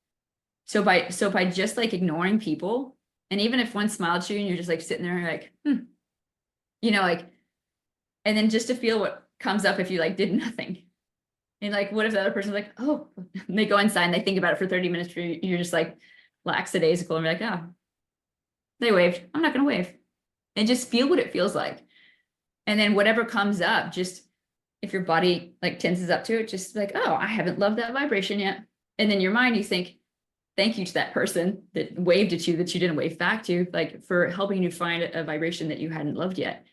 S1: So by just like ignoring people, and even if one smiled at you and you're just like sitting there like, like, and then just to feel what comes up if you like did nothing. And like, what if the other person's like, oh, and they go inside and they think about it for 30 minutes, you're just like lackadaisical and be like, oh, they waved. I'm not gonna wave. And just feel what it feels like. And then whatever comes up, just if your body like tenses up to it, just like, oh, I haven't loved that vibration yet. And then your mind, you think, thank you to that person that waved at you that you didn't wave back to, like for helping you find a vibration that you hadn't loved yet.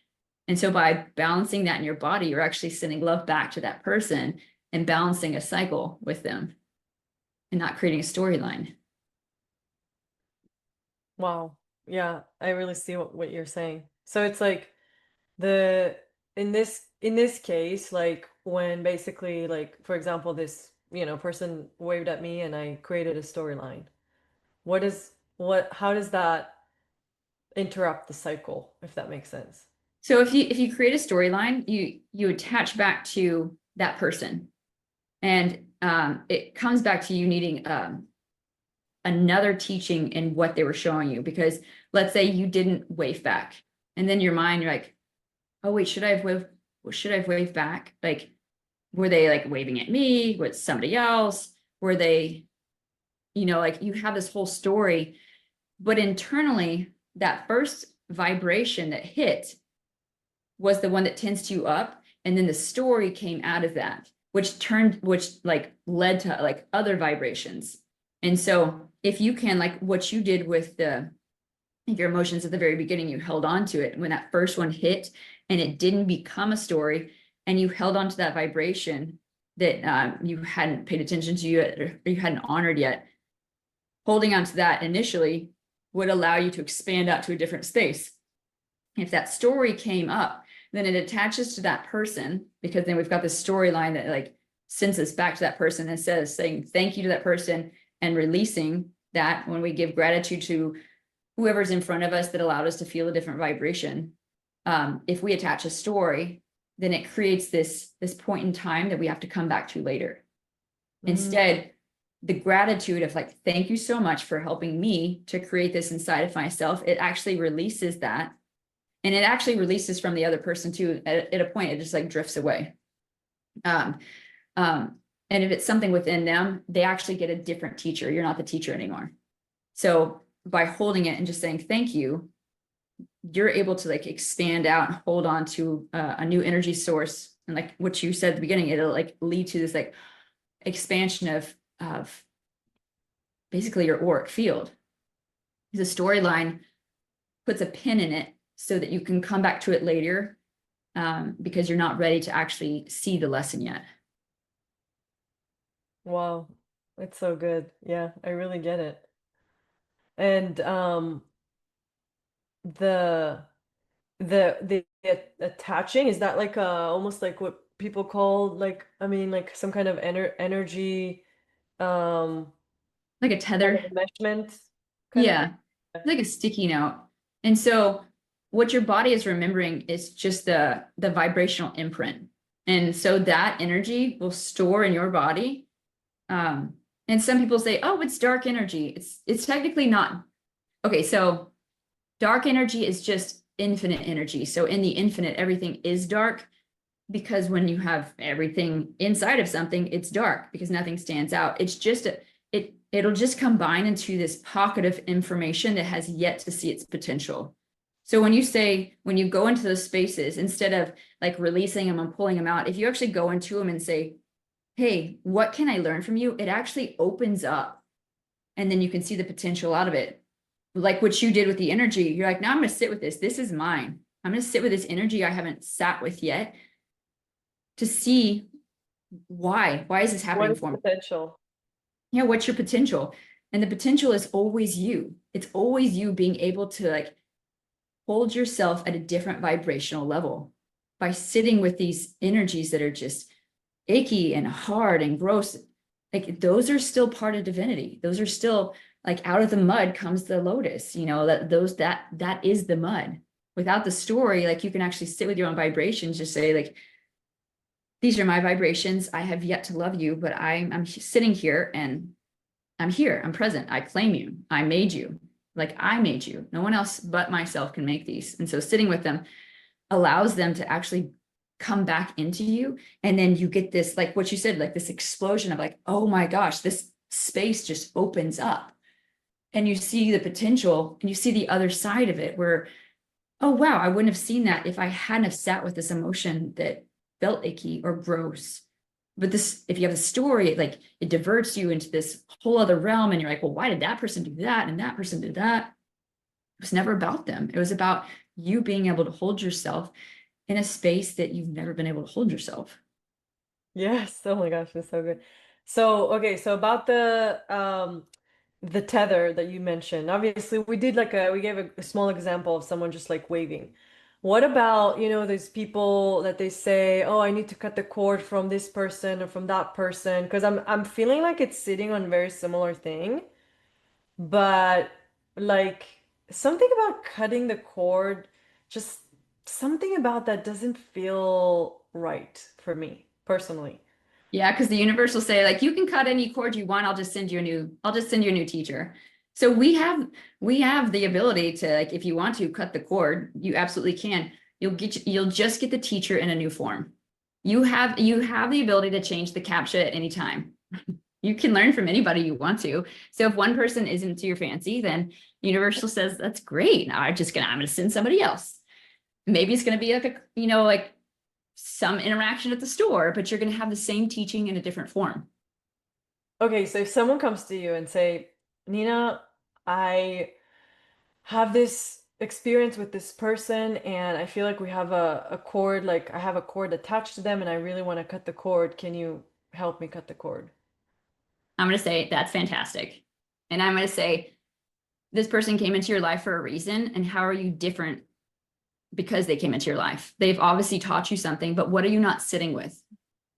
S1: And so by balancing that in your body, you're actually sending love back to that person and balancing a cycle with them and not creating a storyline.
S2: wow. Yeah, I really see what you're saying. So it's like the in this case, like when basically like for example this, person waved at me and I created a storyline. What is what how does that interrupt the cycle, if that makes sense?
S1: So if you create a storyline, you attach back to that person, and it comes back to you needing another teaching in what they were showing you. Because let's say you didn't wave back, and then your mind, you're like, oh wait, should I have waved back? Like, were they like waving at me? Was somebody else? Were they, like you have this whole story, but internally, that first vibration that hit was the one that tends you up. And then the story came out of that, which like led to like other vibrations. And so if you can, like what you did with your emotions at the very beginning, you held on to it when that first one hit and it didn't become a story, and you held on to that vibration that you hadn't paid attention to yet, or you hadn't honored yet. Holding on to that initially would allow you to expand out to a different space. If that story came up, then it attaches to that person, because then we've got this storyline that like sends us back to that person, instead of saying thank you to that person and releasing that when we give gratitude to whoever's in front of us that allowed us to feel a different vibration. If we attach a story, then it creates this point in time that we have to come back to later. Instead, the gratitude of like, thank you so much for helping me to create this inside of myself, it actually releases that. And it actually releases from the other person too. At a point, it just like drifts away. And if it's something within them, they actually get a different teacher. You're not the teacher anymore. So by holding it and just saying thank you, you're able to like expand out and hold on to a new energy source. And like what you said at the beginning, it'll like lead to this like expansion of basically your auric field. The storyline puts a pin in it so that you can come back to it later, because you're not ready to actually see the lesson yet.
S2: Wow, it's so good. Yeah, I really get it. And the attaching, is that like almost like what people call like, I mean, like some kind of energy um
S1: Like a
S2: kind
S1: tether.
S2: of enmeshment kind of thing?
S1: Yeah, like a sticky note. And so what your body is remembering is just the vibrational imprint. And so that energy will store in your body. And some people say, oh, it's dark energy. It's technically not. Okay, so dark energy is just infinite energy. So in the infinite, everything is dark, because when you have everything inside of something, it's dark because nothing stands out. It's just it'll just combine into this pocket of information that has yet to see its potential. So when you go into those spaces, instead of like releasing them and pulling them out, if you actually go into them and say, hey, what can I learn from you? It actually opens up, and then you can see the potential out of it. Like what you did with the energy, you're like, now I'm going to sit with this. This is mine. I'm going to sit with this energy I haven't sat with yet, to see why is this
S2: What
S1: happening
S2: is
S1: for me?
S2: potential?
S1: Yeah, what's your potential? And the potential is always you. It's always you being able to like hold yourself at a different vibrational level by sitting with these energies that are just icky and hard and gross. Like those are still part of divinity. Those are still like, out of the mud comes the lotus, that is the mud. Without the story, like you can actually sit with your own vibrations, just say like, these are my vibrations. I have yet to love you, but I'm sitting here and I'm here. I'm present. I claim you. I made you. Like I made you. No one else but myself can make these. And so sitting with them allows them to actually come back into you. And then you get this, like what you said, like this explosion of like, oh my gosh, this space just opens up. And you see the potential and you see the other side of it where, oh wow, I wouldn't have seen that if I hadn't have sat with this emotion that felt icky or gross. But this, if you have a story, it diverts you into this whole other realm, and you're like, well, why did that person do that and that person did that? It was never about them. It was about you being able to hold yourself in a space that you've never been able to hold yourself.
S2: Yes. Oh my gosh, it's so good. So, okay, so about the tether that you mentioned. Obviously, we gave a small example of someone just like waving. What about, these people that they say, "Oh, I need to cut the cord from this person or from that person," because I'm feeling like it's sitting on a very similar thing, but like something about cutting the cord just something about that doesn't feel right for me personally.
S1: Yeah, because the universe will say, like, you can cut any cord you want, I'll just send you a new teacher. So we have the ability to, like, if you want to cut the cord, you absolutely can. You'll just get the teacher in a new form. You have the ability to change the CAPTCHA at any time. You can learn from anybody you want to. So if one person isn't to your fancy, then Universal says, that's great. Now I'm gonna send somebody else. Maybe it's gonna be like a, like some interaction at the store, but you're gonna have the same teaching in a different form.
S2: Okay, so if someone comes to you and say, Nina, I have this experience with this person and I feel like we have a cord, like I have a cord attached to them and I really want to cut the cord. Can you help me cut the cord?
S1: I'm gonna say that's fantastic. And I'm gonna say this person came into your life for a reason, and how are you different because they came into your life? They've obviously taught you something, but what are you not sitting with?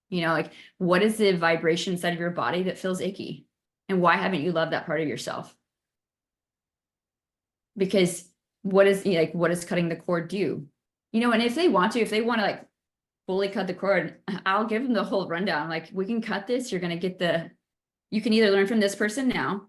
S1: Like, what is the vibration inside of your body that feels icky? And why haven't you loved that part of yourself? Because what does cutting the cord do? And if they want to like fully cut the cord, I'll give them the whole rundown. Like, we can cut this. You're going to get you can either learn from this person now.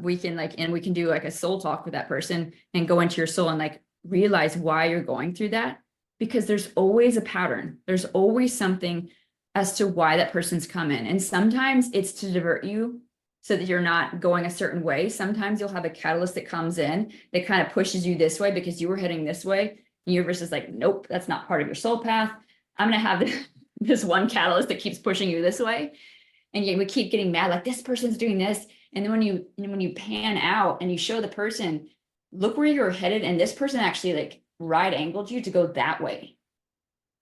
S1: We can do like a soul talk with that person and go into your soul and like realize why you're going through that, because there's always a pattern. There's always something as to why that person's come in. And sometimes it's to divert you so that you're not going a certain way. Sometimes you'll have a catalyst that comes in that kind of pushes you this way because you were heading this way. The universe is like, nope, that's not part of your soul path. I'm going to have this one catalyst that keeps pushing you this way. And we keep getting mad, like, this person's doing this. And then when you pan out and you show the person, look where you're headed, and this person actually like right angled you to go that way.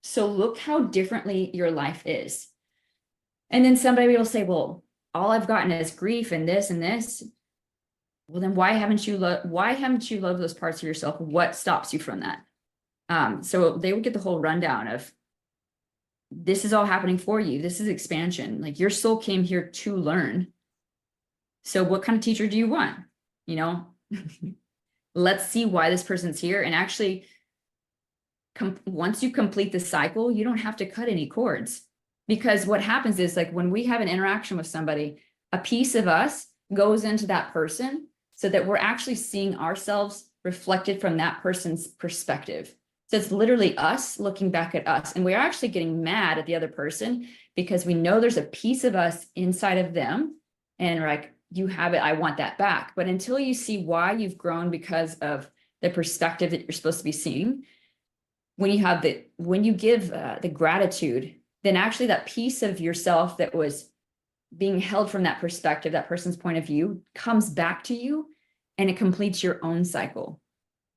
S1: So look how differently your life is. And then somebody will say, well, all I've gotten is grief and this and this. Well, then why haven't you loved those parts of yourself? What stops you from that? So they would get the whole rundown of, this is all happening for you. This is expansion. Like, your soul came here to learn. So what kind of teacher do you want? Let's see why this person's here. And actually, once you complete the cycle, you don't have to cut any cords, because what happens is, like, when we have an interaction with somebody, a piece of us goes into that person so that we're actually seeing ourselves reflected from that person's perspective. So it's literally us looking back at us, and we're actually getting mad at the other person because we know there's a piece of us inside of them, and we're like, you have it, I want that back. But until you see why you've grown because of the perspective that you're supposed to be seeing, when you give the gratitude, then actually that piece of yourself that was being held from that perspective, that person's point of view, comes back to you, and it completes your own cycle.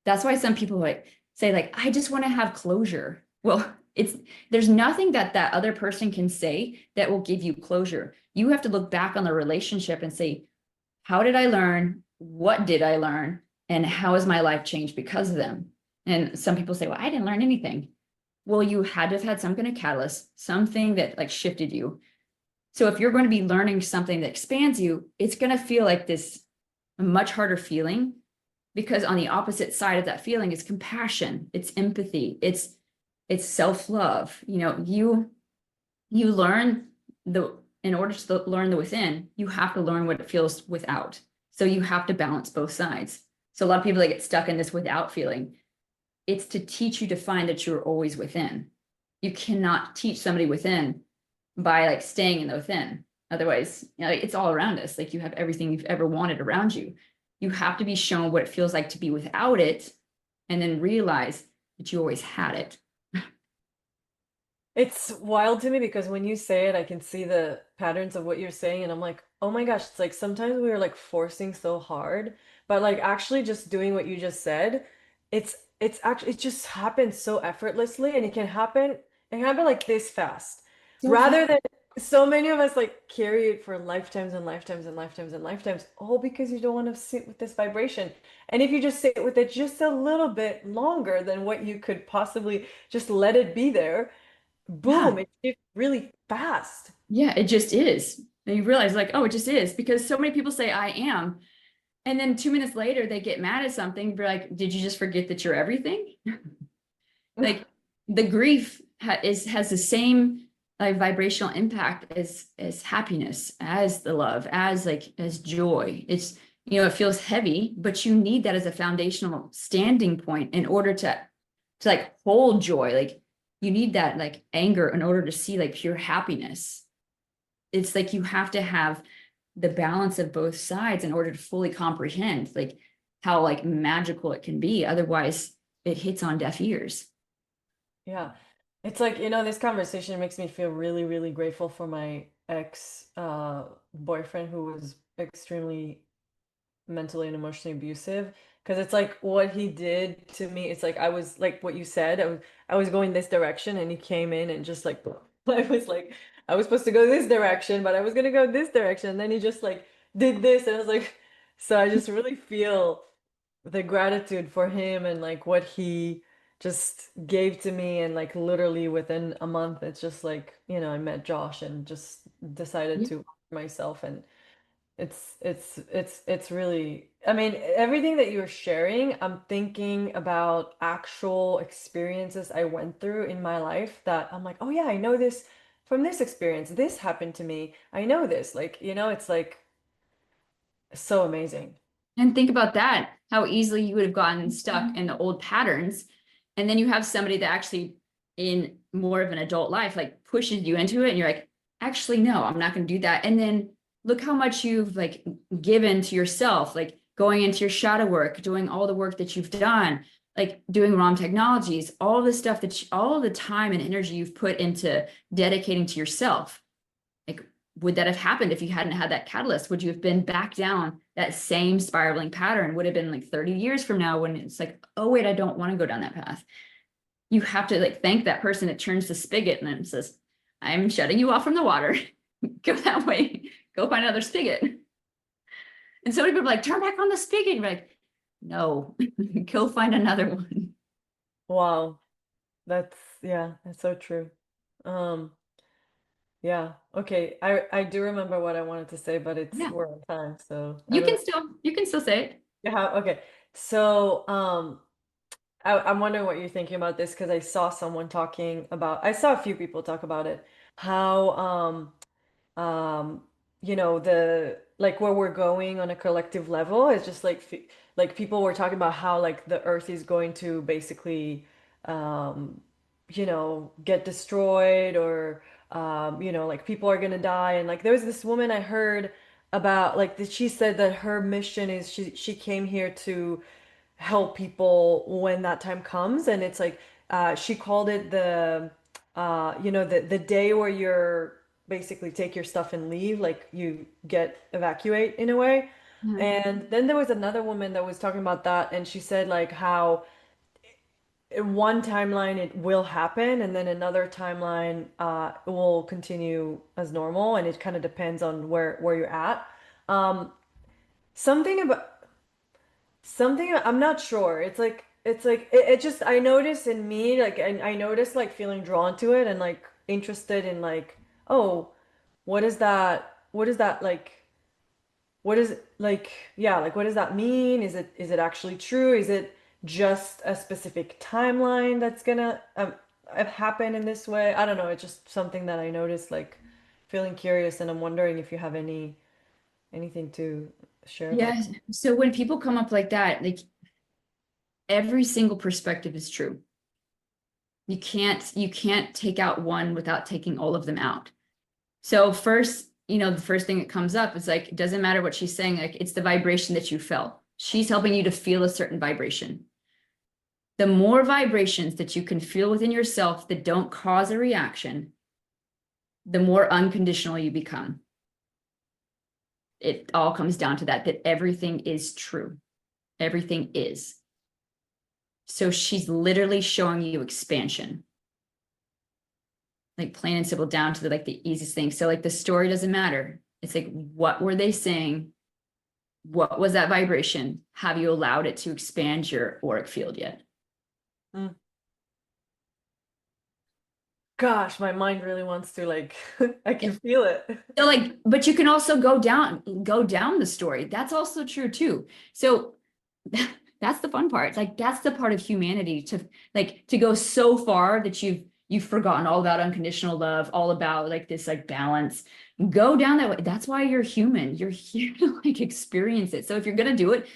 S1: That's why some people say, like, I just want to have closure. Well, there's nothing that other person can say that will give you closure. You have to look back on the relationship and say, how did I learn? What did I learn? And how has my life changed because of them? And some people say, well, I didn't learn anything. Well, you had to have had some kind of catalyst, something that like shifted you. So if you're going to be learning something that expands you, it's going to feel like this much harder feeling, because on the opposite side of that feeling is compassion, it's empathy, it's self-love. You learn in order to learn the within, you have to learn what it feels without. So you have to balance both sides. So a lot of people, they get stuck in this without feeling. It's to teach you to find that you're always within. You cannot teach somebody within by like staying in the within. Otherwise, it's all around us. Like, you have everything you've ever wanted around you. You have to be shown what it feels like to be without it, and then realize that you always had it.
S2: It's wild to me because when you say it, I can see the patterns of what you're saying, and I'm like, oh my gosh, it's like sometimes we are like forcing so hard, but like actually just doing what you just said, it's actually, it just happens so effortlessly, and it can happen like this fast,
S1: So
S2: rather than so many of us like carry it for lifetimes and lifetimes and lifetimes and lifetimes, all because you don't want to sit with this vibration. And if you just sit with it just a little bit longer than what you could possibly just let it be there,
S1: yeah,
S2: boom, it shifts really fast.
S1: yeah, it just is. And you realize, like, oh, it just is, because so many people say I am, and then 2 minutes later they get mad at something. Be like, did you just forget that you're everything? Like the grief has the same like vibrational impact as happiness, as the love, as joy. It's, it feels heavy, but you need that as a foundational standing point in order to like hold joy. Like you need that like anger in order to see like pure happiness. It's like you have to have the balance of both sides in order to fully comprehend like how like magical it can be. Otherwise, it hits on deaf ears.
S2: Yeah. It's like, this conversation makes me feel really, really grateful for my ex boyfriend who was extremely mentally and emotionally abusive. Because it's like what he did to me, it's like I was like what you said, I was going this direction and he came in and just like I was like I was supposed to go this direction, but I was gonna go this direction. And then he just like did this and I was like, so I just really feel the gratitude for him and like what he just gave to me, and like literally within a month it's just like, I met Josh and just decided
S1: Yeah.
S2: to myself. And it's really, I mean, everything that you're sharing, I'm thinking about actual experiences I went through in my life that I'm like, oh yeah, I know this from this experience, this happened to me, I know this, like, it's like so amazing.
S1: And think about that, how easily you would have gotten stuck in the old patterns. And then you have somebody that actually, in more of an adult life, like pushes you into it. And you're like, actually, no, I'm not going to do that. And then look how much you've like given to yourself, like going into your shadow work, doing all the work that you've done, like doing RWAM Technologies, all the stuff all the time and energy you've put into dedicating to yourself. Like, would that have happened if you hadn't had that catalyst? Would you have been back down that same spiraling pattern? Would have been like 30 years from now when it's like, oh wait, I don't want to go down that path. You have to like thank that person that turns the spigot and then says, I'm shutting you off from the water. Go that way. Go find another spigot. And so many people are like, turn back on the spigot. And you're like, no, go find another one.
S2: Wow. That's, yeah, that's so true. Um, yeah. Okay. I do remember what I wanted to say, but
S1: Yeah.
S2: we're on time, so I
S1: You
S2: don't
S1: can
S2: know.
S1: still, you can still say it.
S2: Yeah, okay. So, I'm wondering what you're thinking about this because I saw a few people talk about it, how um the like where we're going on a collective level is just like like people were talking about how like the earth is going to basically um get destroyed, or like people are gonna die. And like there was this woman I heard about, like that she said that her mission is she came here to help people when that time comes. And it's like she called it the day where you're basically take your stuff and leave, like you get evacuate in a way.
S1: Yeah.
S2: And then there was another woman that was talking about that, and she said like how in one timeline it will happen, and then another timeline it will continue as normal, and it kind of depends on where you're at. um something about Something, I'm not sure. It's like it just, I notice in me, like, and I notice like feeling drawn to it and like interested in like, oh, what is that? What is that like? What is like, yeah, like what does that mean? Is it actually true? Is it just a specific timeline that's gonna happen in this way? I don't know. It's just something that I noticed, like feeling curious, and I'm wondering if you have anything to share about.
S1: Yeah. So when people come up like that, like every single perspective is true. You can't take out one without taking all of them out. So first, the first thing that comes up is like, it doesn't matter what she's saying, like it's the vibration that you felt. She's helping you to feel a certain vibration. The more vibrations that you can feel within yourself that don't cause a reaction, the more unconditional you become. It all comes down to that everything is true. Everything is. So she's literally showing you expansion, like plain and simple, down to the easiest thing. So like the story doesn't matter. It's like, what were they saying? What was that vibration? Have you allowed it to expand your auric field yet?
S2: Mm. Gosh, my mind really wants to like I
S1: Yeah.
S2: can feel it.
S1: So like, but you can also go down the story. That's also true too. So That's the fun part. It's like, that's the part of humanity, to like, to go so far that you've forgotten all about unconditional love, all about like this like balance. Go down that way. That's why you're human. You're here to like experience it. So if you're gonna do it,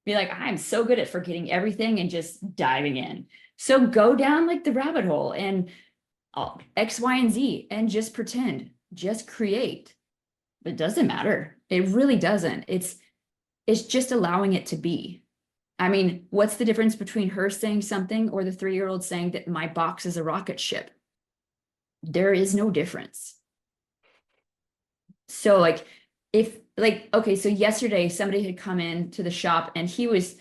S1: be like, I'm so good at forgetting everything and just diving in. So go down like the rabbit hole and X, Y, and Z, and just pretend, just create. It doesn't matter. It really doesn't. It's just allowing it to be. I mean, what's the difference between her saying something or the 3-year-old saying that my box is a rocket ship? There is no difference. So like, if like, okay, so yesterday somebody had come in to the shop and he was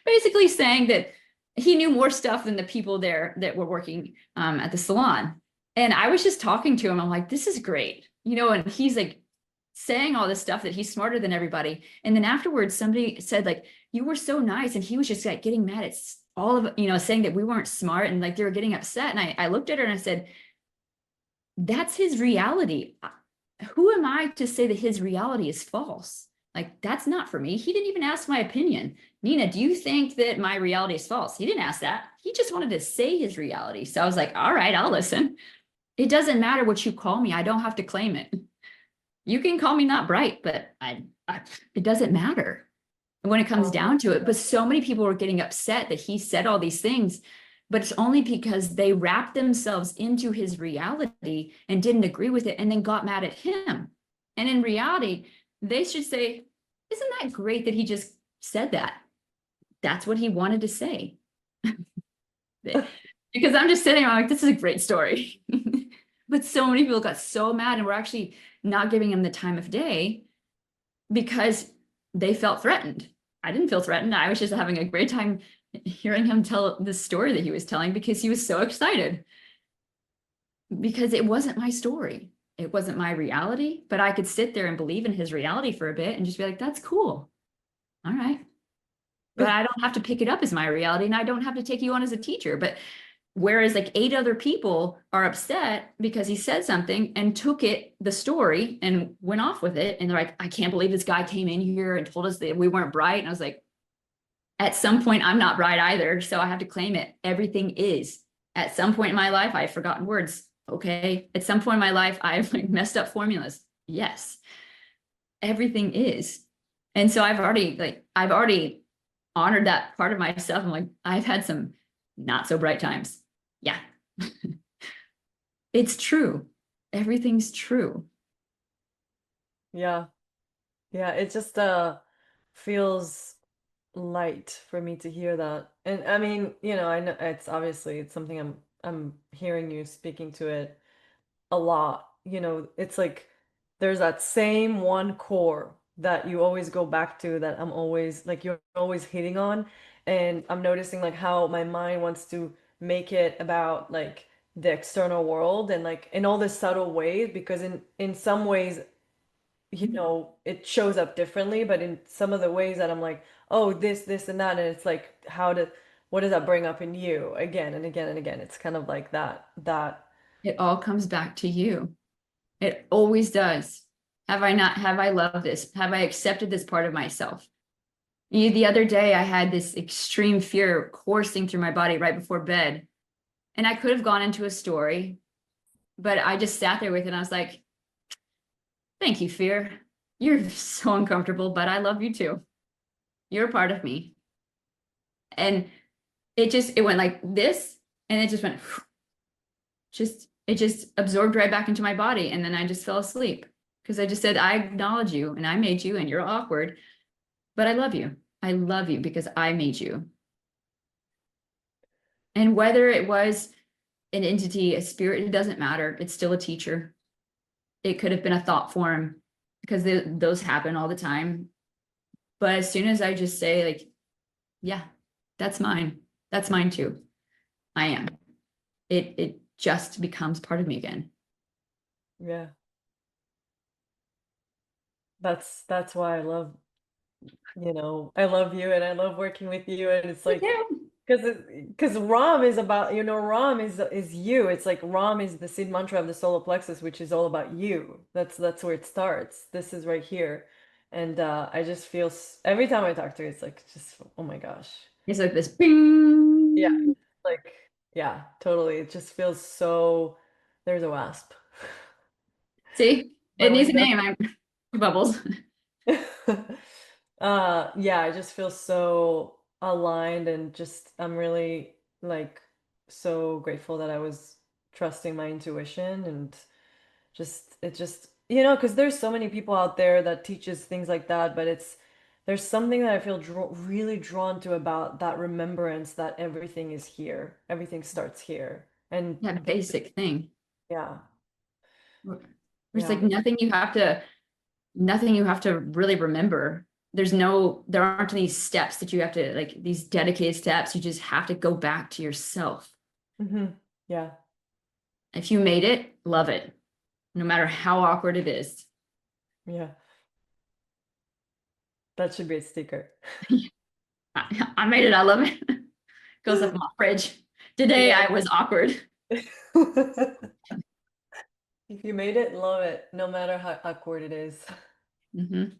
S1: basically saying that he knew more stuff than the people there that were working at the salon. And I was just talking to him. I'm like, this is great. You know, and he's like saying all this stuff that he's smarter than everybody. And then afterwards, somebody said, like, you were so nice. And he was just like getting mad at all of, you know, saying that we weren't smart and like they were getting upset. And I looked at her and I said, that's his reality. Who am I to say that his reality is false? Like, that's not for me. He didn't even ask my opinion. Nina, do you think that my reality is false? He didn't ask that. He just wanted to say his reality. So I was like, all right, I'll listen. It doesn't matter what you call me. I don't have to claim it. You can call me not bright, but it doesn't matter when it comes down to it. But so many people were getting upset that he said all these things, but it's only because they wrapped themselves into his reality and didn't agree with it and then got mad at him. And in reality, they should say, isn't that great that he just said that? That's what he wanted to say. Because I'm just sitting around like, this is a great story. But so many people got so mad and were actually not giving him the time of day because they felt threatened. I didn't feel threatened. I was just having a great time hearing him tell the story that he was telling because he was so excited. Because it wasn't my story. It wasn't my reality, but I could sit there and believe in his reality for a bit and just be like, that's cool. All right. But I don't have to pick it up as my reality and I don't have to take you on as a teacher. But whereas like 8 other people are upset because he said something and took it, the story, and went off with it. And they're like, I can't believe this guy came in here and told us that we weren't bright. And I was like, at some point, I'm not bright either. So I have to claim it. Everything is. At some point in my life, I've forgotten words. Okay. At some point in my life, I've like messed up formulas. Yes. Everything is. And so I've already honored that part of myself. I'm like, I've had some not so bright times. Yeah. It's true. Everything's true.
S2: Yeah. Yeah, it just feels light for me to hear that. And I mean, you know, I know it's something I'm hearing you speaking to it a lot. You know, it's like there's that same one core that you always go back to that I'm always like you're always hitting on. And I'm noticing like how my mind wants to make it about like the external world and like in all the subtle ways because in some ways you know, it shows up differently, but in some of the ways that I'm like, oh, this, and that, and it's like, what does that bring up in you again and again and again? It's kind of like that.
S1: It all comes back to you. It always does. Have I loved this? Have I accepted this part of myself? The other day, I had this extreme fear coursing through my body right before bed. And I could have gone into a story, but I just sat there with it and I was like, thank you, fear. You're so uncomfortable, but I love you too. You're a part of me. And it went like this, and it just went, it just absorbed right back into my body. And then I just fell asleep because I just said, I acknowledge you and I made you and you're awkward, but I love you. I love you because I made you. And whether it was an entity, a spirit, it doesn't matter. It's still a teacher. It could have been a thought form because those happen all the time. But as soon as I just say like, yeah, that's mine. That's mine too. I am. It just becomes part of me again.
S2: Yeah. That's why I love, you know, I love you and I love working with you and it's like
S1: Yeah.
S2: because RWAM is about, you know, RWAM is you. It's like RWAM is the seed mantra of the solar plexus, which is all about you. That's where it starts. This is right here. And I just feel every time I talk to her, it's like just oh my gosh.
S1: It's like this
S2: Yeah,
S1: bing.
S2: like yeah, totally. It just feels so. There's a wasp.
S1: See,
S2: My
S1: it needs a
S2: window.
S1: name. I'm Bubbles.
S2: Yeah, I just feel so aligned and just I'm really like so grateful that I was trusting my intuition and just it just because there's so many people out there that teaches things like that, but there's something that I feel really drawn to about that remembrance that everything is here, everything starts here, and
S1: That basic thing.
S2: yeah,
S1: There's
S2: yeah,
S1: like nothing you have to really remember. There aren't any steps that you have to like these dedicated steps. You just have to go back to yourself.
S2: yeah,
S1: If you made it, love it, no matter how awkward it is.
S2: yeah. That should be a sticker.
S1: I made it. I love it. Goes up in my fridge. Today
S2: Yeah.
S1: I was awkward.
S2: If you made it, love it, no matter how awkward it is.
S1: Mhm.